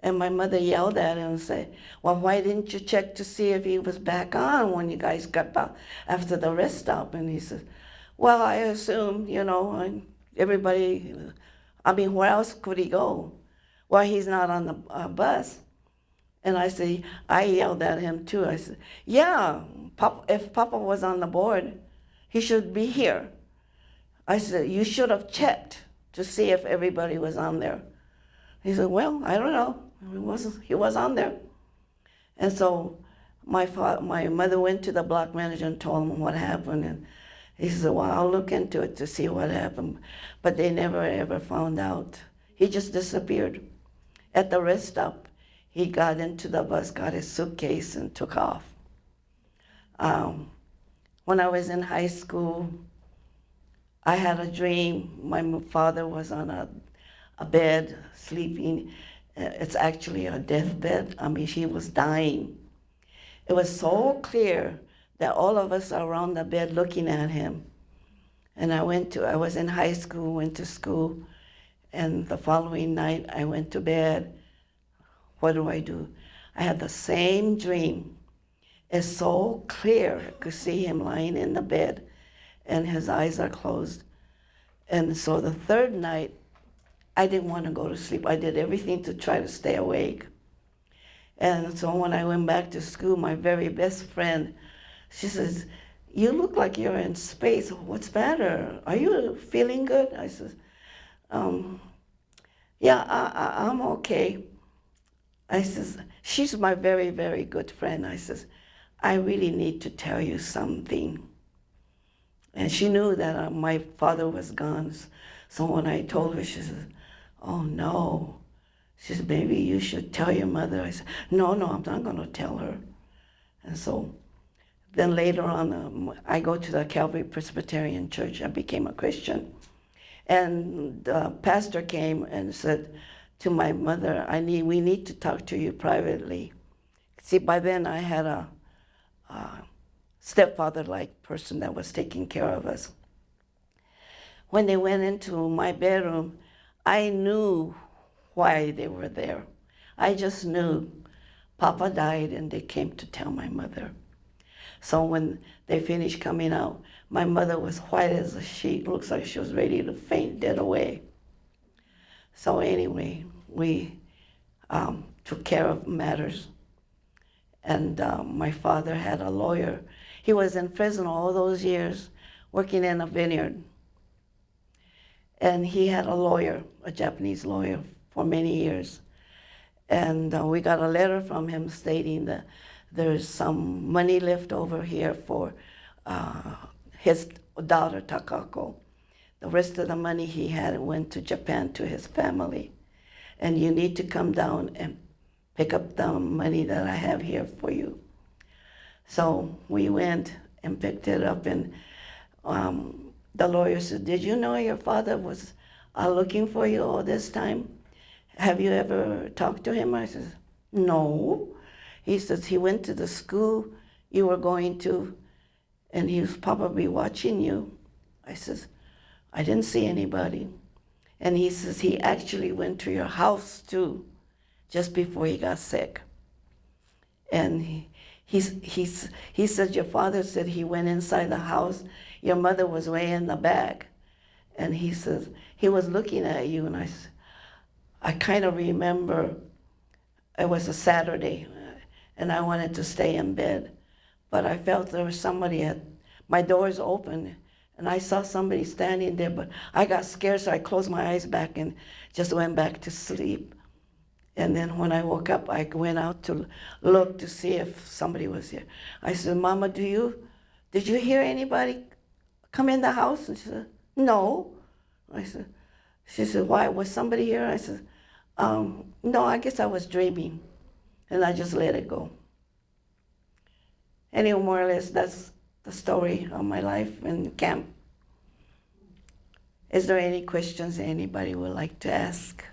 And my mother yelled at him and said, "Well, why didn't you check to see if he was back on when you guys got back after the rest stop?" And he says, "Well, I assumed, and everybody, where else could he go?" "Well, he's not on the bus." And I yelled at him too. I said, "Yeah, if Papa was on the board, he should be here." I said, "You should have checked to see if everybody was on there." He said, "Well, I don't know. He was on there." And so my mother went to the block manager and told him what happened. And he said, "Well, I'll look into it to see what happened." But they never, ever found out. He just disappeared. At the rest stop, he got into the bus, got his suitcase, and took off. When I was in high school, I had a dream. My father was on a bed sleeping. It's actually a deathbed. He was dying. It was so clear that all of us are around the bed looking at him. And I was in high school, went to school, and the following night I went to bed. What do? I had the same dream. It's so clear. I could see him lying in the bed, and his eyes are closed. And so the third night, I didn't want to go to sleep. I did everything to try to stay awake. And so when I went back to school, my very best friend, she says, "You look like you're in space. What's the matter? Are you feeling good?" I said, "Yeah, I'm okay." I says, "She's my very, very good friend." I says, "I really need to tell you something." And she knew that my father was gone. So when I told her, she says, "Oh no." She said, "Maybe you should tell your mother." I said, No, I'm not going to tell her." And so then later on, I go to the Calvary Presbyterian Church. I became a Christian. And the pastor came and said to my mother, we need to talk to you privately." See, by then I had a stepfather-like person that was taking care of us. When they went into my bedroom, I knew why they were there. I just knew Papa died and they came to tell my mother. So when they finished coming out, my mother was white as a sheet. Looks like she was ready to faint dead away. So anyway, we took care of matters. And my father had a lawyer. He was in prison all those years, working in a vineyard. And he had a lawyer, a Japanese lawyer, for many years. And we got a letter from him stating that there's some money left over here for his daughter, Takako. The rest of the money he had went to Japan to his family. And you need to come down and pick up the money that I have here for you. So we went and picked it up, and the lawyer said, did you know your father was looking for you all this time? Have you ever talked to him? I said, no. He says, he went to the school you were going to, and he was probably watching you. I says, I didn't see anybody. And he says, he actually went to your house too, just before he got sick. And he said, your father said he went inside the house, your mother was way in the back. And he says, he was looking at you, and I kind of remember it was a Saturday, and I wanted to stay in bed. But I felt there was somebody at my doors open, and I saw somebody standing there, but I got scared, so I closed my eyes back and just went back to sleep. And then when I woke up, I went out to look to see if somebody was here. I said, Mama, did you hear anybody come in the house? And she said, no. She said, why, was somebody here? I said, no, I guess I was dreaming. And I just let it go. Anyway, more or less, that's the story of my life in camp. Is there any questions anybody would like to ask?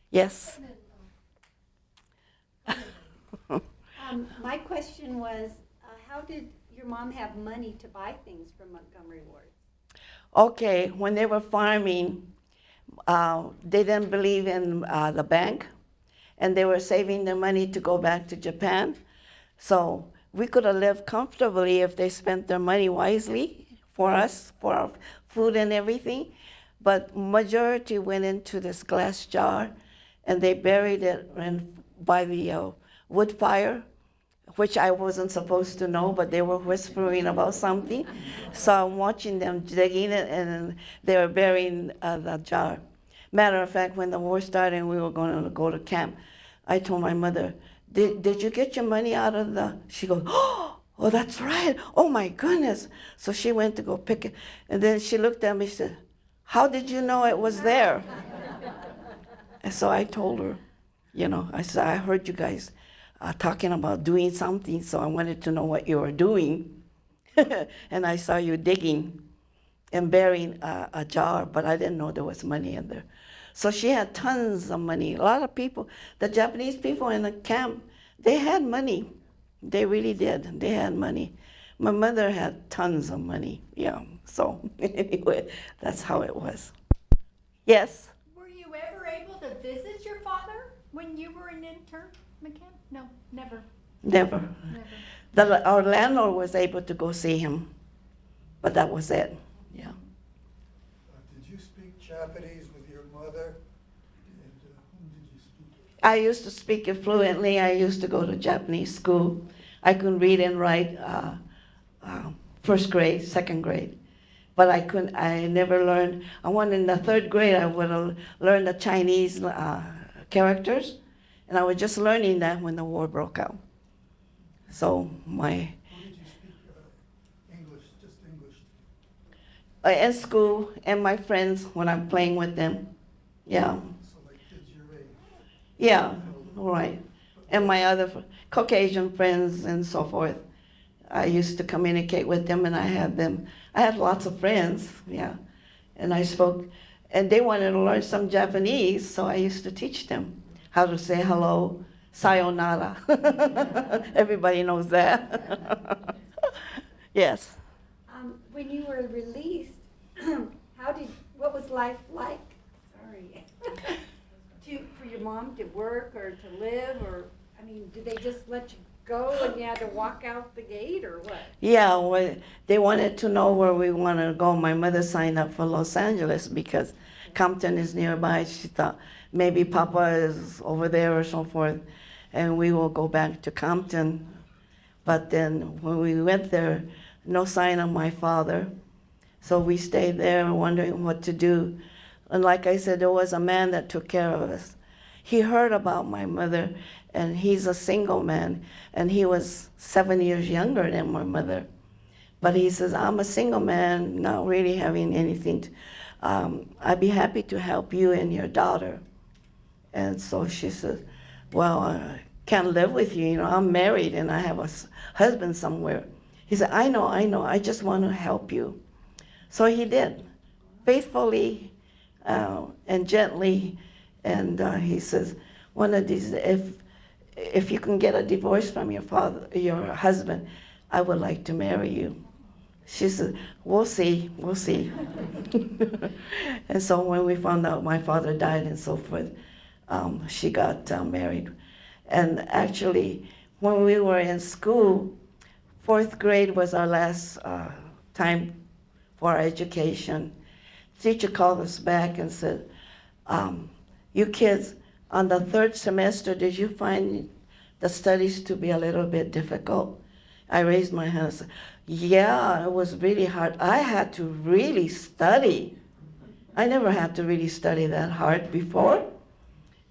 Yes? My question was, how did your mom have money to buy things from Montgomery Ward? Okay, when they were farming, they didn't believe in the bank, and they were saving their money to go back to Japan. So we could have lived comfortably if they spent their money wisely for us, for our food and everything. But majority went into this glass jar, and they buried it by the wood fire, which I wasn't supposed to know, but they were whispering about something. So I'm watching them digging it, and they were burying the jar. Matter of fact, when the war started and we were going to go to camp, I told my mother, did you get your money out of the, she goes, oh, that's right. Oh my goodness. So she went to go pick it. And then she looked at me and said, how did you know it was there? And so I told her, I said, I heard you guys talking about doing something, so I wanted to know what you were doing. And I saw you digging and burying a jar, but I didn't know there was money in there. So she had tons of money. A lot of people, the Japanese people in the camp, they had money. They really did. They had money. My mother had tons of money. Yeah. So anyway, that's how it was. Yes? Were you ever able to visit your father when you were in internment camp? No, never. Never. Never. Our landlord was able to go see him, but that was it. Yeah. Did you speak Japanese with your mother? And whom did you speak it? I used to speak it fluently. I used to go to Japanese school. I could read and write first grade, second grade. But I never learned. I went in the third grade, I would have learned the Chinese characters. And I was just learning that when the war broke out. So Who did you speak English, just English? in school, and my friends when I'm playing with them. Yeah. So like kids your age? Yeah, right. And my other Caucasian friends and so forth. I used to communicate with them, and I had lots of friends, yeah. And I spoke, and they wanted to learn some Japanese, so I used to teach them how to say hello, sayonara. Everybody knows that. Yes. When you were released, what was life like? Sorry. For your mom to work or to live, or, did they just let you go and you had to walk out the gate, or what? Yeah, well, they wanted to know where we wanted to go. My mother signed up for Los Angeles because Compton is nearby. She thought maybe Papa is over there or so forth, and we will go back to Compton. But then when we went there, no sign of my father. So we stayed there wondering what to do. And like I said, there was a man that took care of us. He heard about my mother, and he's a single man, and he was 7 years younger than my mother. But he says, I'm a single man, not really having anything. I'd be happy to help you and your daughter. And so she says, well, I can't live with you. I'm married and I have a husband somewhere. He said, I know, I just want to help you. So he did, faithfully and gently. And he says, one of these, if you can get a divorce from your husband, I would like to marry you. She said, we'll see, we'll see. And so when we found out my father died and so forth, she got married. And actually, when we were in school, fourth grade was our last time for our education. Teacher called us back and said, you kids, on the third semester, did you find the studies to be a little bit difficult? I raised my hand and said, yeah, it was really hard. I had to really study. I never had to really study that hard before.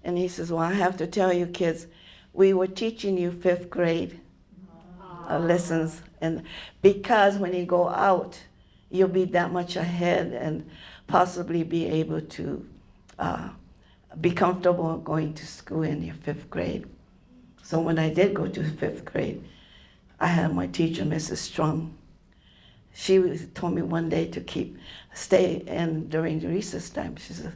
And he says, well, I have to tell you kids, we were teaching you fifth grade lessons. And because when you go out, you'll be that much ahead and possibly be able to be comfortable going to school in your fifth grade. So when I did go to fifth grade, I had my teacher, Mrs. Strong. She told me one day to stay in during the recess time. She said,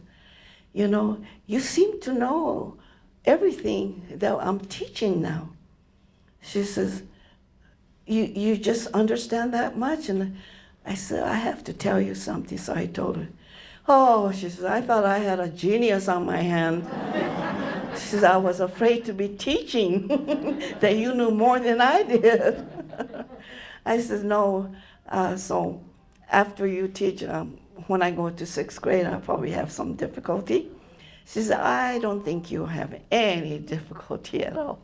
you know, you seem to know everything that I'm teaching now. She says, you just understand that much? And I said, I have to tell you something. So I told her, oh, she says, I thought I had a genius on my hand. She says, I was afraid to be teaching, that you knew more than I did. I said, no, so after you teach, when I go to sixth grade, I'll probably have some difficulty. She said, I don't think you'll have any difficulty at all.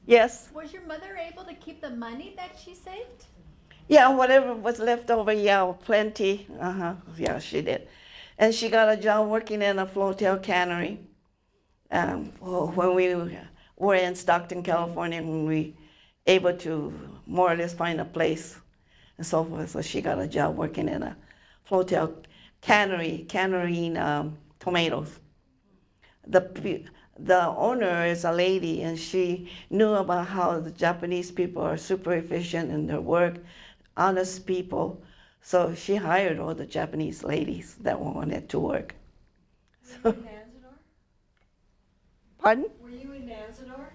Yes? Was your mother able to keep the money that she saved? Yeah, whatever was left over, yeah, plenty. Yeah, she did. And she got a job working in a floatel cannery. When we were in Stockton, California, when we able to more or less find a place and so forth. So she got a job working in a floatel cannery, canning tomatoes. The owner is a lady, and she knew about how the Japanese people are super efficient in their work, honest people. So she hired all the Japanese ladies that wanted to work. So, pardon? Were you in Manzanar?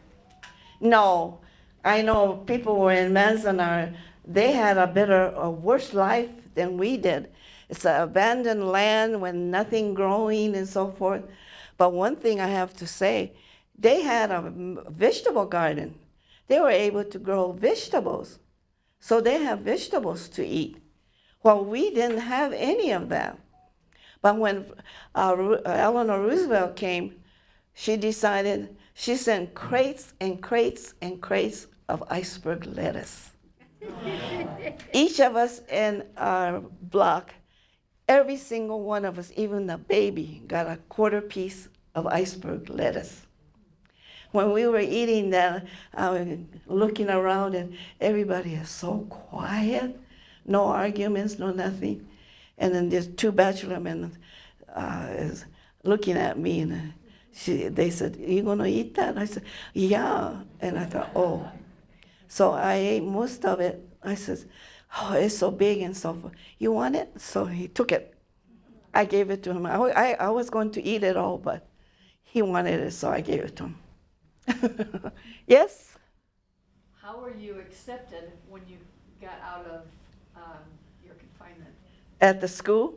No, I know people were in Manzanar. They had a worse life than we did. It's an abandoned land with nothing growing and so forth. But one thing I have to say, they had a vegetable garden. They were able to grow vegetables. So they have vegetables to eat. Well, we didn't have any of that. But when Eleanor Roosevelt came, she decided, she sent crates and crates and crates of iceberg lettuce. Each of us in our block, every single one of us, even the baby, got a quarter piece of iceberg lettuce. When we were eating that, looking around, and everybody is so quiet, no arguments, no nothing. And then there's two bachelor men is looking at me, and they said, "Are you gonna eat that?" And I said, "Yeah." And I thought, oh. So I ate most of it. I said, "Oh, it's so big and so forth. You want it?" So he took it. I gave it to him. I was going to eat it all, but he wanted it, so I gave it to him. Yes? How were you accepted when you got out of your confinement? At the school?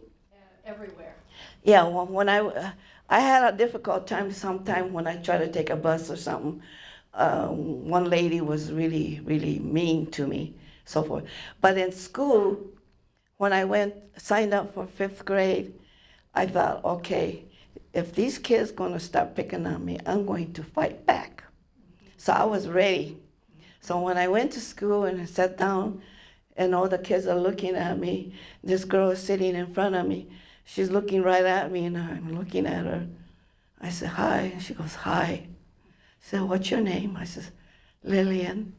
Everywhere. Yeah, well, when I had a difficult time sometime when I tried to take a bus or something. One lady was really, really mean to me, so forth. But in school, when I signed up for fifth grade, I thought, okay, if these kids gonna start picking on me, I'm going to fight back. So I was ready. So when I went to school and I sat down, and all the kids are looking at me, this girl is sitting in front of me. She's looking right at me, and I'm looking at her. I said, "Hi," and she goes, "Hi." I said, "What's your name?" I said, "Lillian."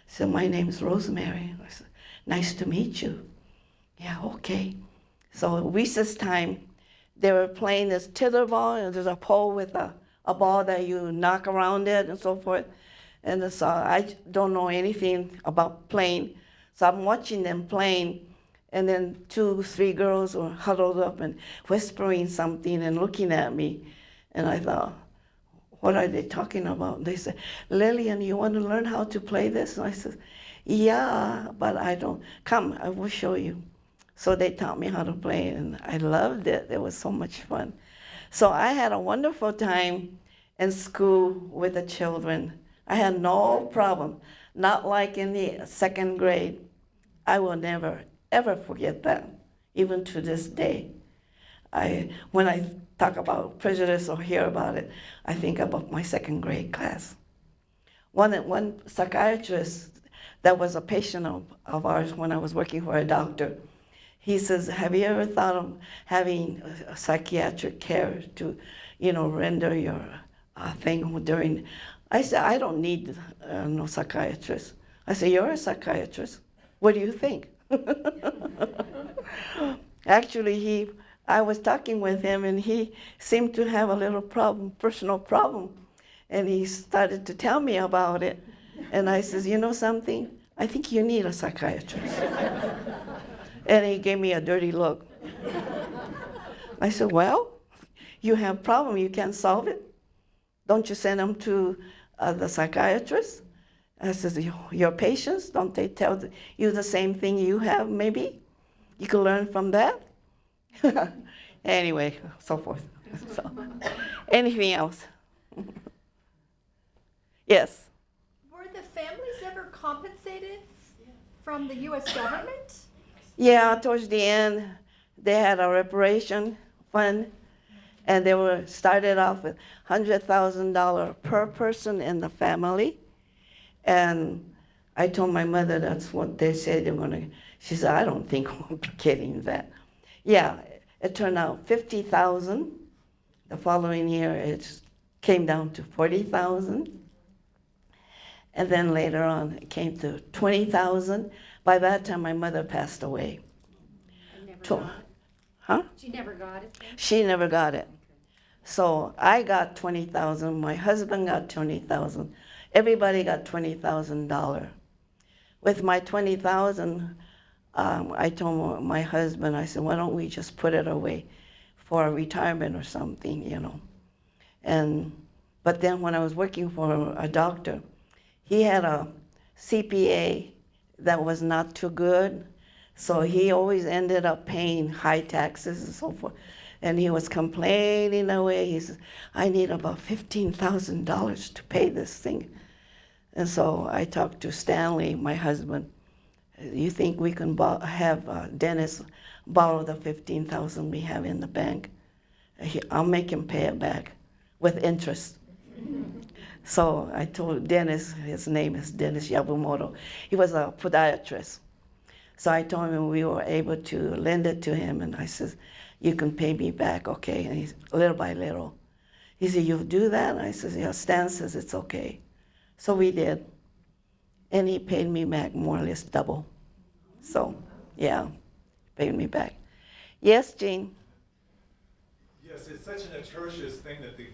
I said, "My name's Rosemary." I said, "Nice to meet you." "Yeah, okay." So recess time, they were playing this tether ball, and there's a pole with a ball that you knock around it and so forth. And so I don't know anything about playing. So I'm watching them playing, and then 2, 3 girls were huddled up and whispering something and looking at me. And I thought, what are they talking about? They said, Lillian, you want to learn how to play this? And I said, yeah, but I don't. Come, I will show you. So they taught me how to play, and I loved it. It was so much fun. So I had a wonderful time in school with the children. I had no problem, not like in the 2nd grade. I will never, ever forget that, even to this day. When I talk about prejudice or hear about it, I think about my 2nd grade class. One psychiatrist that was a patient of ours when I was working for a doctor, he says, have you ever thought of having a psychiatric care to, render your thing during? I said, I don't need no psychiatrist. I said, you're a psychiatrist. What do you think? Actually, I was talking with him, and he seemed to have a little problem, personal problem. And he started to tell me about it. And I says, you know something? I think you need a psychiatrist. And he gave me a dirty look. I said, well, you have a problem, you can't solve it. Don't you send them to the psychiatrist? I says, your patients, don't they tell you the same thing you have, maybe? You can learn from that. Anyway, so forth. So, anything else? Yes? Were the families ever compensated from the U.S. government? Yeah, towards the end, they had a reparation fund, and they were started off with $100,000 per person in the family. And I told my mother that's what they said they were going to. She said, I don't think we'll be getting that. Yeah, it turned out 50,000. The following year, it came down to 40,000. And then later on, it came to 20,000. By that time, my mother passed away. Huh? She never got it then? She never got it. So I got 20,000. My husband got 20,000. Everybody got $20,000. With my 20,000, I told my husband, I said, why don't we just put it away for a retirement or something, But then when I was working for a doctor, he had a CPA that was not too good. So he always ended up paying high taxes and so forth. And he was complaining away. He says, I need about $15,000 to pay this thing. And so I talked to Stanley, my husband. You think we can have Dennis borrow the $15,000 we have in the bank? I'll make him pay it back with interest. So I told Dennis, his name is Dennis Yabumoto. He was a podiatrist. So I told him we were able to lend it to him, and I said, you can pay me back, okay? And he's little by little. He said, you'll do that? And I said, yeah, Stan says it's okay. So we did. And he paid me back more or less double. So, yeah, paid me back. Yes, Jean? Yes, it's such an atrocious thing that the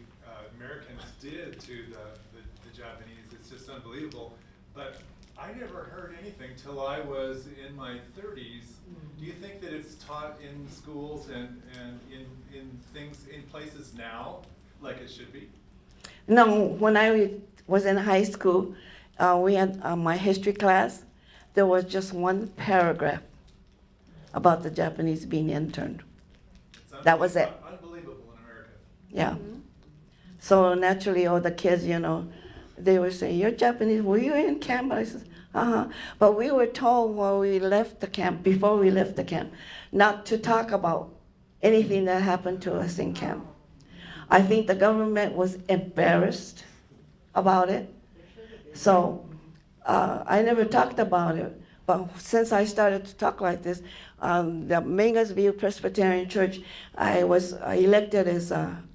Americans did to the Japanese. It's just unbelievable. But I never heard anything till I was in my 30s. Do you think that it's taught in schools and in places now like it should be? No, when I was in high school, we had my history class. There was just one paragraph about the Japanese being interned. That was it. Unbelievable in America. Yeah. So naturally, all the kids, they would say, you're Japanese, were you in camp? I said, uh-huh. But we were told when we left the camp, before we left the camp, not to talk about anything that happened to us in camp. I think the government was embarrassed about it. So I never talked about it. But since I started to talk like this, the Mangasville Presbyterian Church, I was elected as an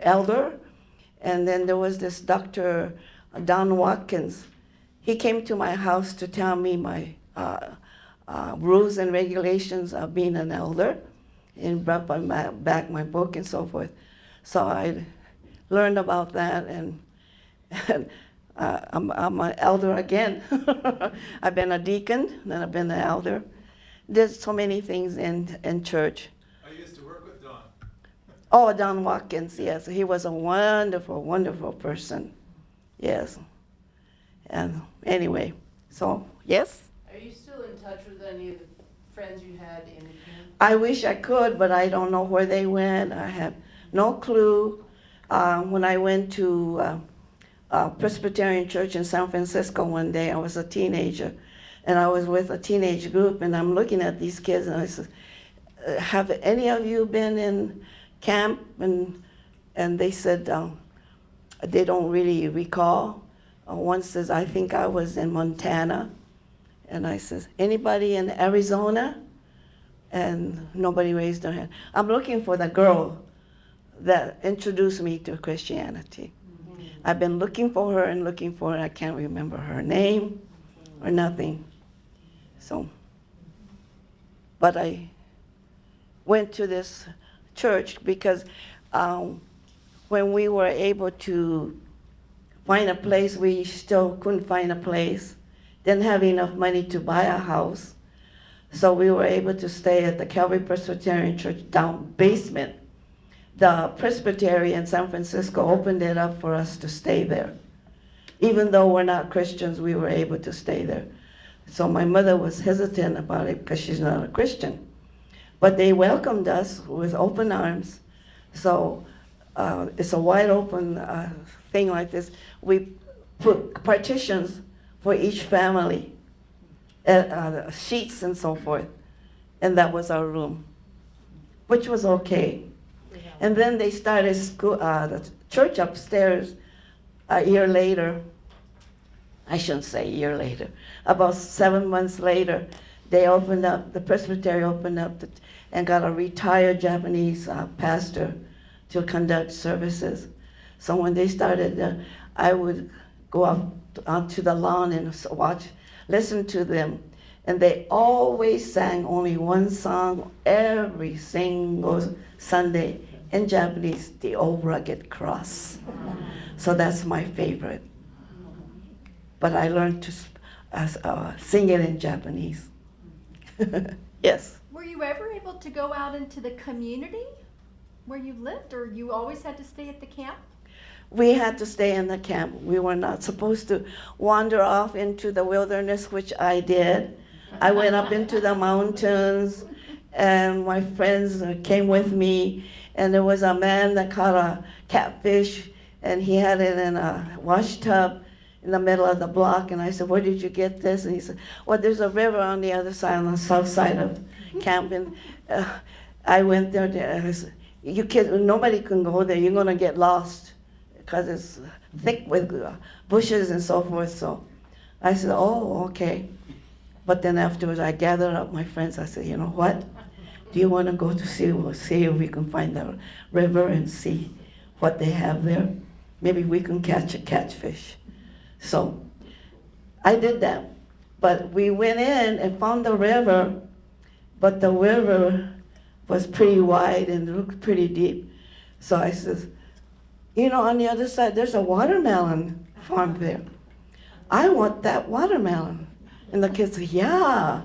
elder. And then there was this Dr. Don Watkins. He came to my house to tell me my rules and regulations of being an elder, and brought back my book and so forth. So I learned about that, and I'm an elder again. I've been a deacon, then I've been an elder. did so many things in church. I used to work with Don. Oh, Don Watkins, yes. He was a wonderful, wonderful person. Yes. And anyway, so, yes? Are you still in touch with any of the friends you had in the camp? I wish I could, but I don't know where they went. I have no clue. When I went to Presbyterian Church in San Francisco one day, I was a teenager, and I was with a teenage group, and I'm looking at these kids, and I said, have any of you been in camp? And they said they don't really recall. One says, I think I was in Montana. And I says, anybody in Arizona? And nobody raised their hand. I'm looking for the girl that introduced me to Christianity. I've been looking for her and looking for her. I can't remember her name or nothing. So, but I went to this church because when we were able to find a place, we still couldn't find a place. Didn't have enough money to buy a house. So we were able to stay at the Calvary Presbyterian Church down basement. The Presbytery in San Francisco opened it up for us to stay there. Even though we're not Christians, we were able to stay there. So my mother was hesitant about it because she's not a Christian. But they welcomed us with open arms. So it's a wide open thing like this. We put partitions for each family, sheets and so forth. And that was our room, which was okay. And then they started the church upstairs a year later. I shouldn't say a year later. About 7 months later, they opened up, the presbytery opened up and got a retired Japanese pastor to conduct services. So when they started, I would go out onto the lawn and listen to them. And they always sang only one song every single Sunday in Japanese, The Old Rugged Cross. So that's my favorite. But I learned to sing it in Japanese. Yes. Were you ever able to go out into the community where you lived, or you always had to stay at the camp? We had to stay in the camp. We were not supposed to wander off into the wilderness, which I did. I went up into the mountains, and my friends came with me, and there was a man that caught a catfish, and he had it in a wash tub in the middle of the block, and I said, where did you get this? And he said, well, there's a river on the other side, on the south side of camp, and I went there, I said, you kids, nobody can go there, you're gonna get lost, because it's thick with bushes and so forth. So I said, oh, okay. But then afterwards, I gathered up my friends. I said, you know what? Do you want to go to see if we can find the river and see what they have there? Maybe we can catch a catfish. So I did that. But we went in and found the river, but the river was pretty wide and looked pretty deep. So I said, you know, on the other side, there's a watermelon farm there. I want that watermelon. And the kids said, yeah,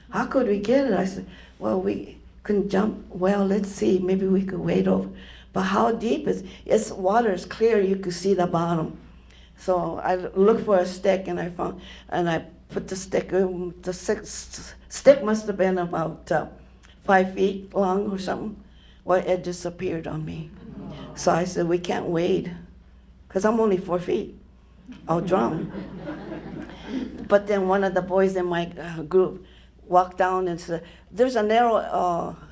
how could we get it? I said, well, we couldn't jump. Well, let's see, maybe we could wade over. But how deep is, it's water is clear, you could see the bottom. So I looked for a stick and I found, and I put the stick, stick must have been about 5 feet long or something. Well, it disappeared on me. So I said, we can't wade, because I'm only 4 feet. I'll drown. But then one of the boys in my group walked down and said, there's a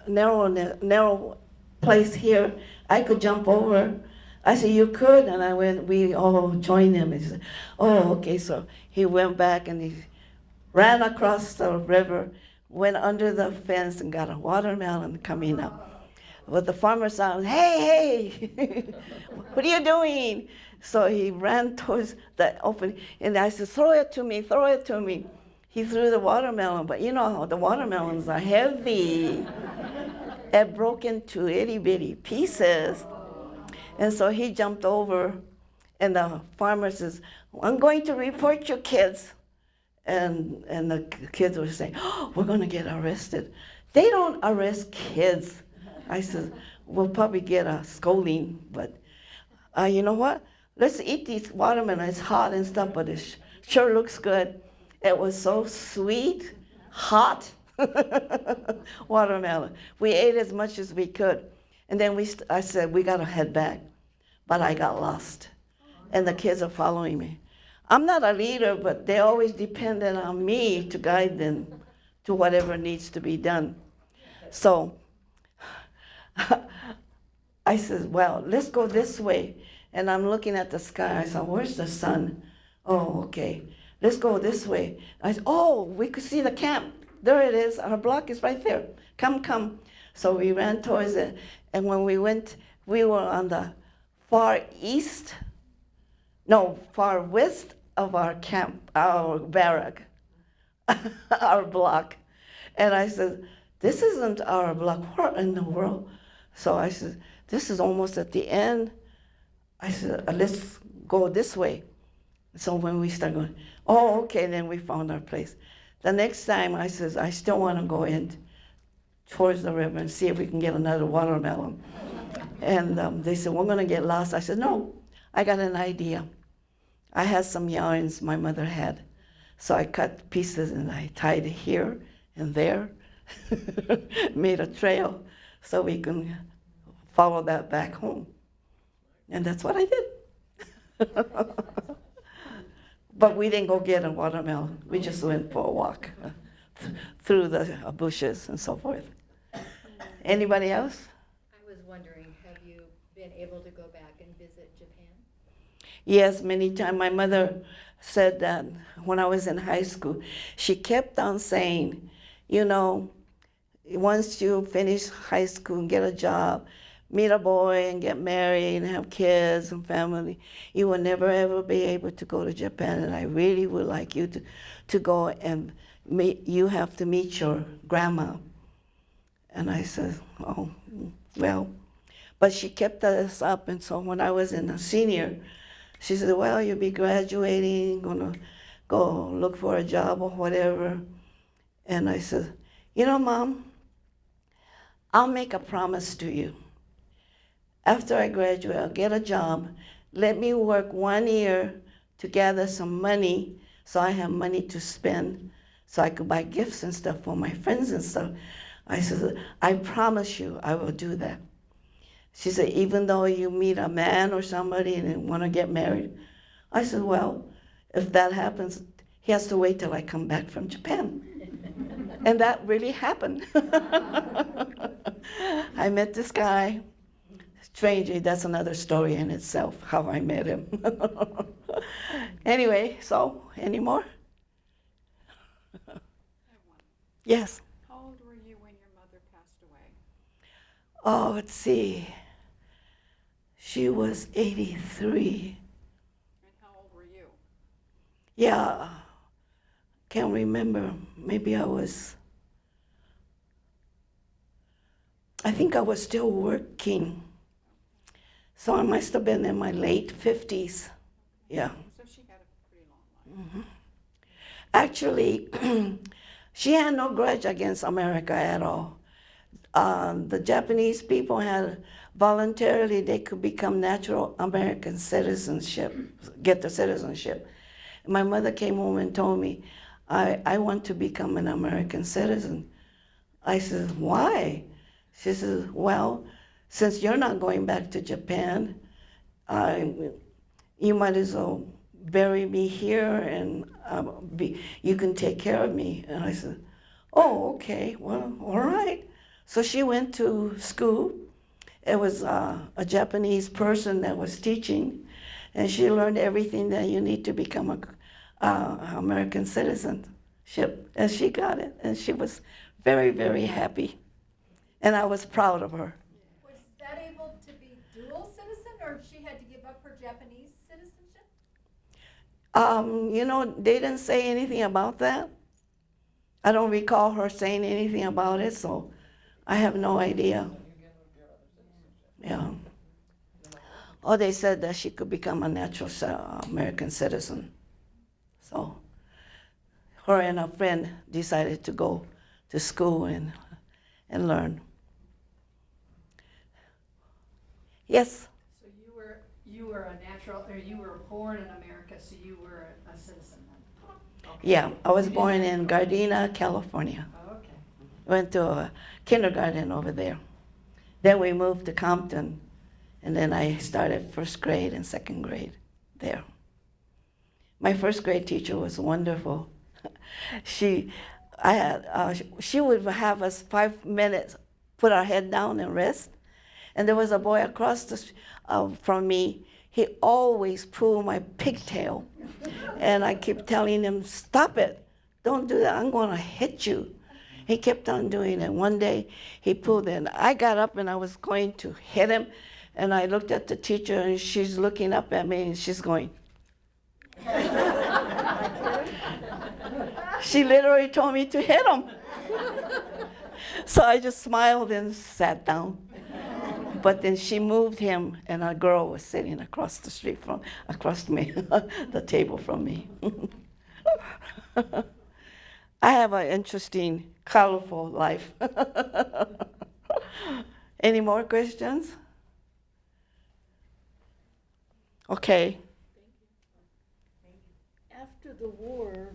narrow place here. I could jump over. I said, you could? And we all joined him. And he said, oh, okay. So he went back and he ran across the river, went under the fence and got a watermelon coming up. Well, the farmer saw him, hey, what are you doing? So he ran towards the opening, and I said, throw it to me, throw it to me. He threw the watermelon, but you know how the watermelons are heavy. It broke into itty bitty pieces. And so he jumped over, and the farmer says, I'm going to report you kids. And the kids were saying, oh, we're going to get arrested. They don't arrest kids. I said, we'll probably get a scolding, but you know what? Let's eat these watermelon. It's hot and stuff, but it sure looks good. It was so sweet, hot watermelon. We ate as much as we could. And then I said, we got to head back. But I got lost. And the kids are following me. I'm not a leader, but they always depended on me to guide them to whatever needs to be done. So I said, well, let's go this way. And I'm looking at the sky. I said, where's the sun? Oh, okay. Let's go this way. I said, oh, we could see the camp. There it is. Our block is right there. Come, come. So we ran towards it. And when we went, we were on the far west of our camp, our barrack, our block. And I said, this isn't our block. What in the world? So I said, this is almost at the end. I said, let's go this way. So when we start going, oh, okay, then we found our place. The next time I said, I still want to go in towards the river and see if we can get another watermelon. And they said, we're going to get lost. I said, no, I got an idea. I had some yarns my mother had. So I cut pieces and I tied it here and there, made a trail so we can follow that back home. And that's what I did. But we didn't go get a watermelon. We just went for a walk through the bushes and so forth. Anybody else? I was wondering, have you been able to go back and visit Japan? Yes, many times. My mother said that when I was in high school, she kept on saying, you know, once you finish high school and get a job, meet a boy and get married and have kids and family, you will never ever be able to go to Japan. And I really would like you to go and you have to meet your grandma. And I said, oh, well. But she kept us up. And so when I was in a senior, she said, well, you'll be graduating, gonna go look for a job or whatever. And I said, you know, Mom, I'll make a promise to you. After I graduate, I'll get a job. Let me work 1 year to gather some money so I have money to spend so I could buy gifts and stuff for my friends and stuff. I said, I promise you I will do that. She said, even though you meet a man or somebody and want to get married? I said, well, if that happens, he has to wait till I come back from Japan. And that really happened. I met this guy. Strangely, that's another story in itself, how I met him. Anyway, so, any more? Yes. How old were you when your mother passed away? Oh, let's see. She was 83. And how old were you? Yeah, can't remember. Maybe I think I was still working. So I must have been in my late 50s. Yeah. So she had a pretty long life. Mm-hmm. Actually, she had no grudge against America at all. The Japanese people had voluntarily, they could become natural American citizenship, get the citizenship. My mother came home and told me, I want to become an American citizen. I said, why? She says, well, since you're not going back to Japan, you might as well bury me here and you can take care of me. And I said, oh, okay, well, all right. So she went to school. It was a Japanese person that was teaching, and she learned everything that you need to become an American citizenship. And she got it, and she was very, very happy. And I was proud of her. Was that able to be dual citizen, or she had to give up her Japanese citizenship? You know, they didn't say anything about that. I don't recall her saying anything about it, so I have no idea. Yeah. Oh, they said that she could become a natural American citizen. So her and a friend decided to go to school and learn. Yes? So you were a natural, or you were born in America, so you were a citizen then? Okay. Yeah, I was You didn't born have in to go- Gardena, California. Oh, okay. Went to a kindergarten over there. Then we moved to Compton, and then I started first grade and second grade there. My first grade teacher was wonderful. She would have us 5 minutes, put our head down and rest. And there was a boy across from me. He always pulled my pigtail. And I kept telling him, stop it. Don't do that. I'm going to hit you. He kept on doing it. One day he pulled it. I got up and I was going to hit him. And I looked at the teacher and she's looking up at me and she's going. She literally told me to hit him. So I just smiled and sat down. But then she moved him, and a girl was sitting across the street across me, the table from me. I have an interesting, colorful life. Any more questions? Okay. After the war,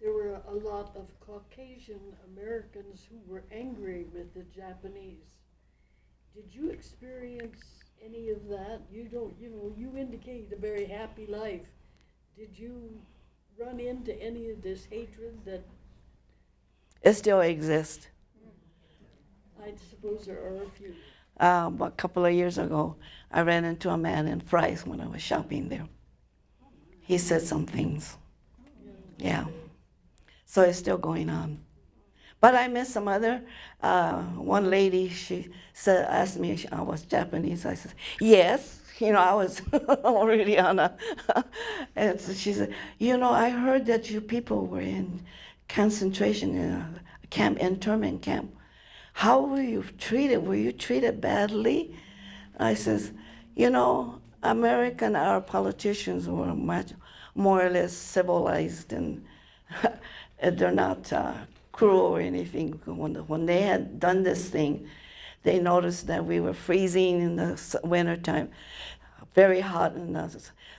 there were a lot of Caucasian Americans who were angry with the Japanese. Did you experience any of that? You indicate a very happy life. Did you run into any of this hatred that? It still exists. I suppose there are a few. A couple of years ago, I ran into a man in Fry's when I was shopping there. He said some things. Yeah. So it's still going on. But I met some other, one lady, she asked me if I was Japanese. I said, yes. I was already on a, and so she said, I heard that you people were in concentration camp, internment camp. How were you treated? Were you treated badly? I says, our politicians were much more or less civilized, and they're not cruel or anything. When they had done this thing, they noticed that we were freezing in the wintertime, very hot,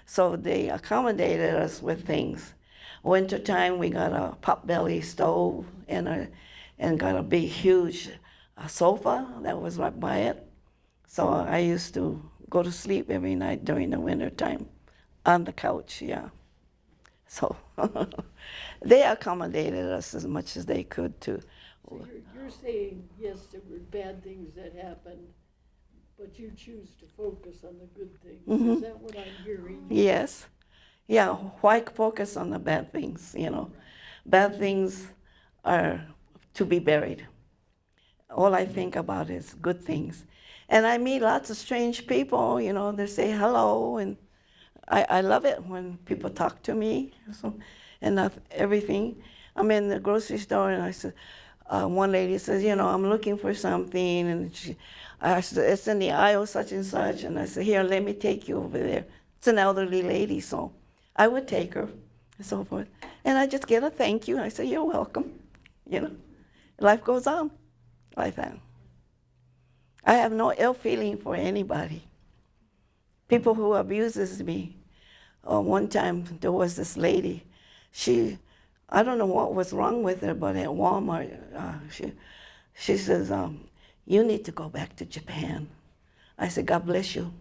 so they accommodated us with things. Wintertime, we got a potbelly stove and got a big, huge sofa that was right by it. So I used to go to sleep every night during the wintertime on the couch, yeah. So they accommodated us as much as they could too. So you're saying, yes, there were bad things that happened, but you choose to focus on the good things. Mm-hmm. Is that what I'm hearing? Yes. Yeah, why focus on the bad things, Bad things are to be buried. All I think about is good things. And I meet lots of strange people, they say hello, and I love it when people talk to me, and everything. I'm in the grocery store, and I said, one lady says, I'm looking for something, and I said, it's in the aisle such and such, and I said, here, let me take you over there. It's an elderly lady, so I would take her, and so forth. And I just get a thank you, and I say, you're welcome, Life goes on like that. I have no ill feeling for anybody. People who abuses me. One time there was this lady. I don't know what was wrong with her, but at Walmart, she says, you need to go back to Japan. I said, God bless you.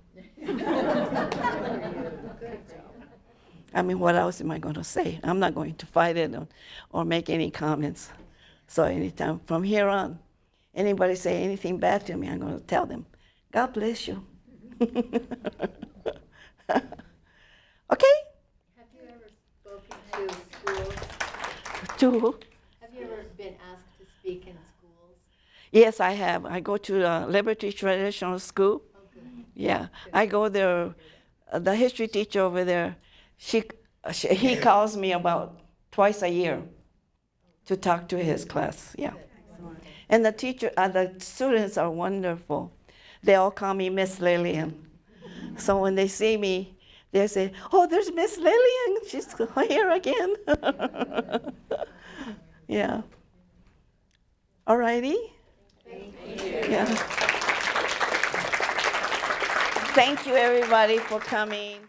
I mean, what else am I going to say? I'm not going to fight it or make any comments. So anytime from here on, anybody say anything bad to me, I'm going to tell them, God bless you. Okay? Have you ever spoken to schools? To Have you ever been asked to speak in schools? Yes, I have. I go to Liberty Traditional School. Oh, good. Yeah, I go there. The history teacher over there, he calls me about twice a year to talk to his class. Yeah, and the students are wonderful. They all call me Miss Lillian. So when they see me, they say, "Oh, there's Miss Lillian. She's here again." Yeah. All righty. Thank you. Yeah. Thank you, everybody, for coming.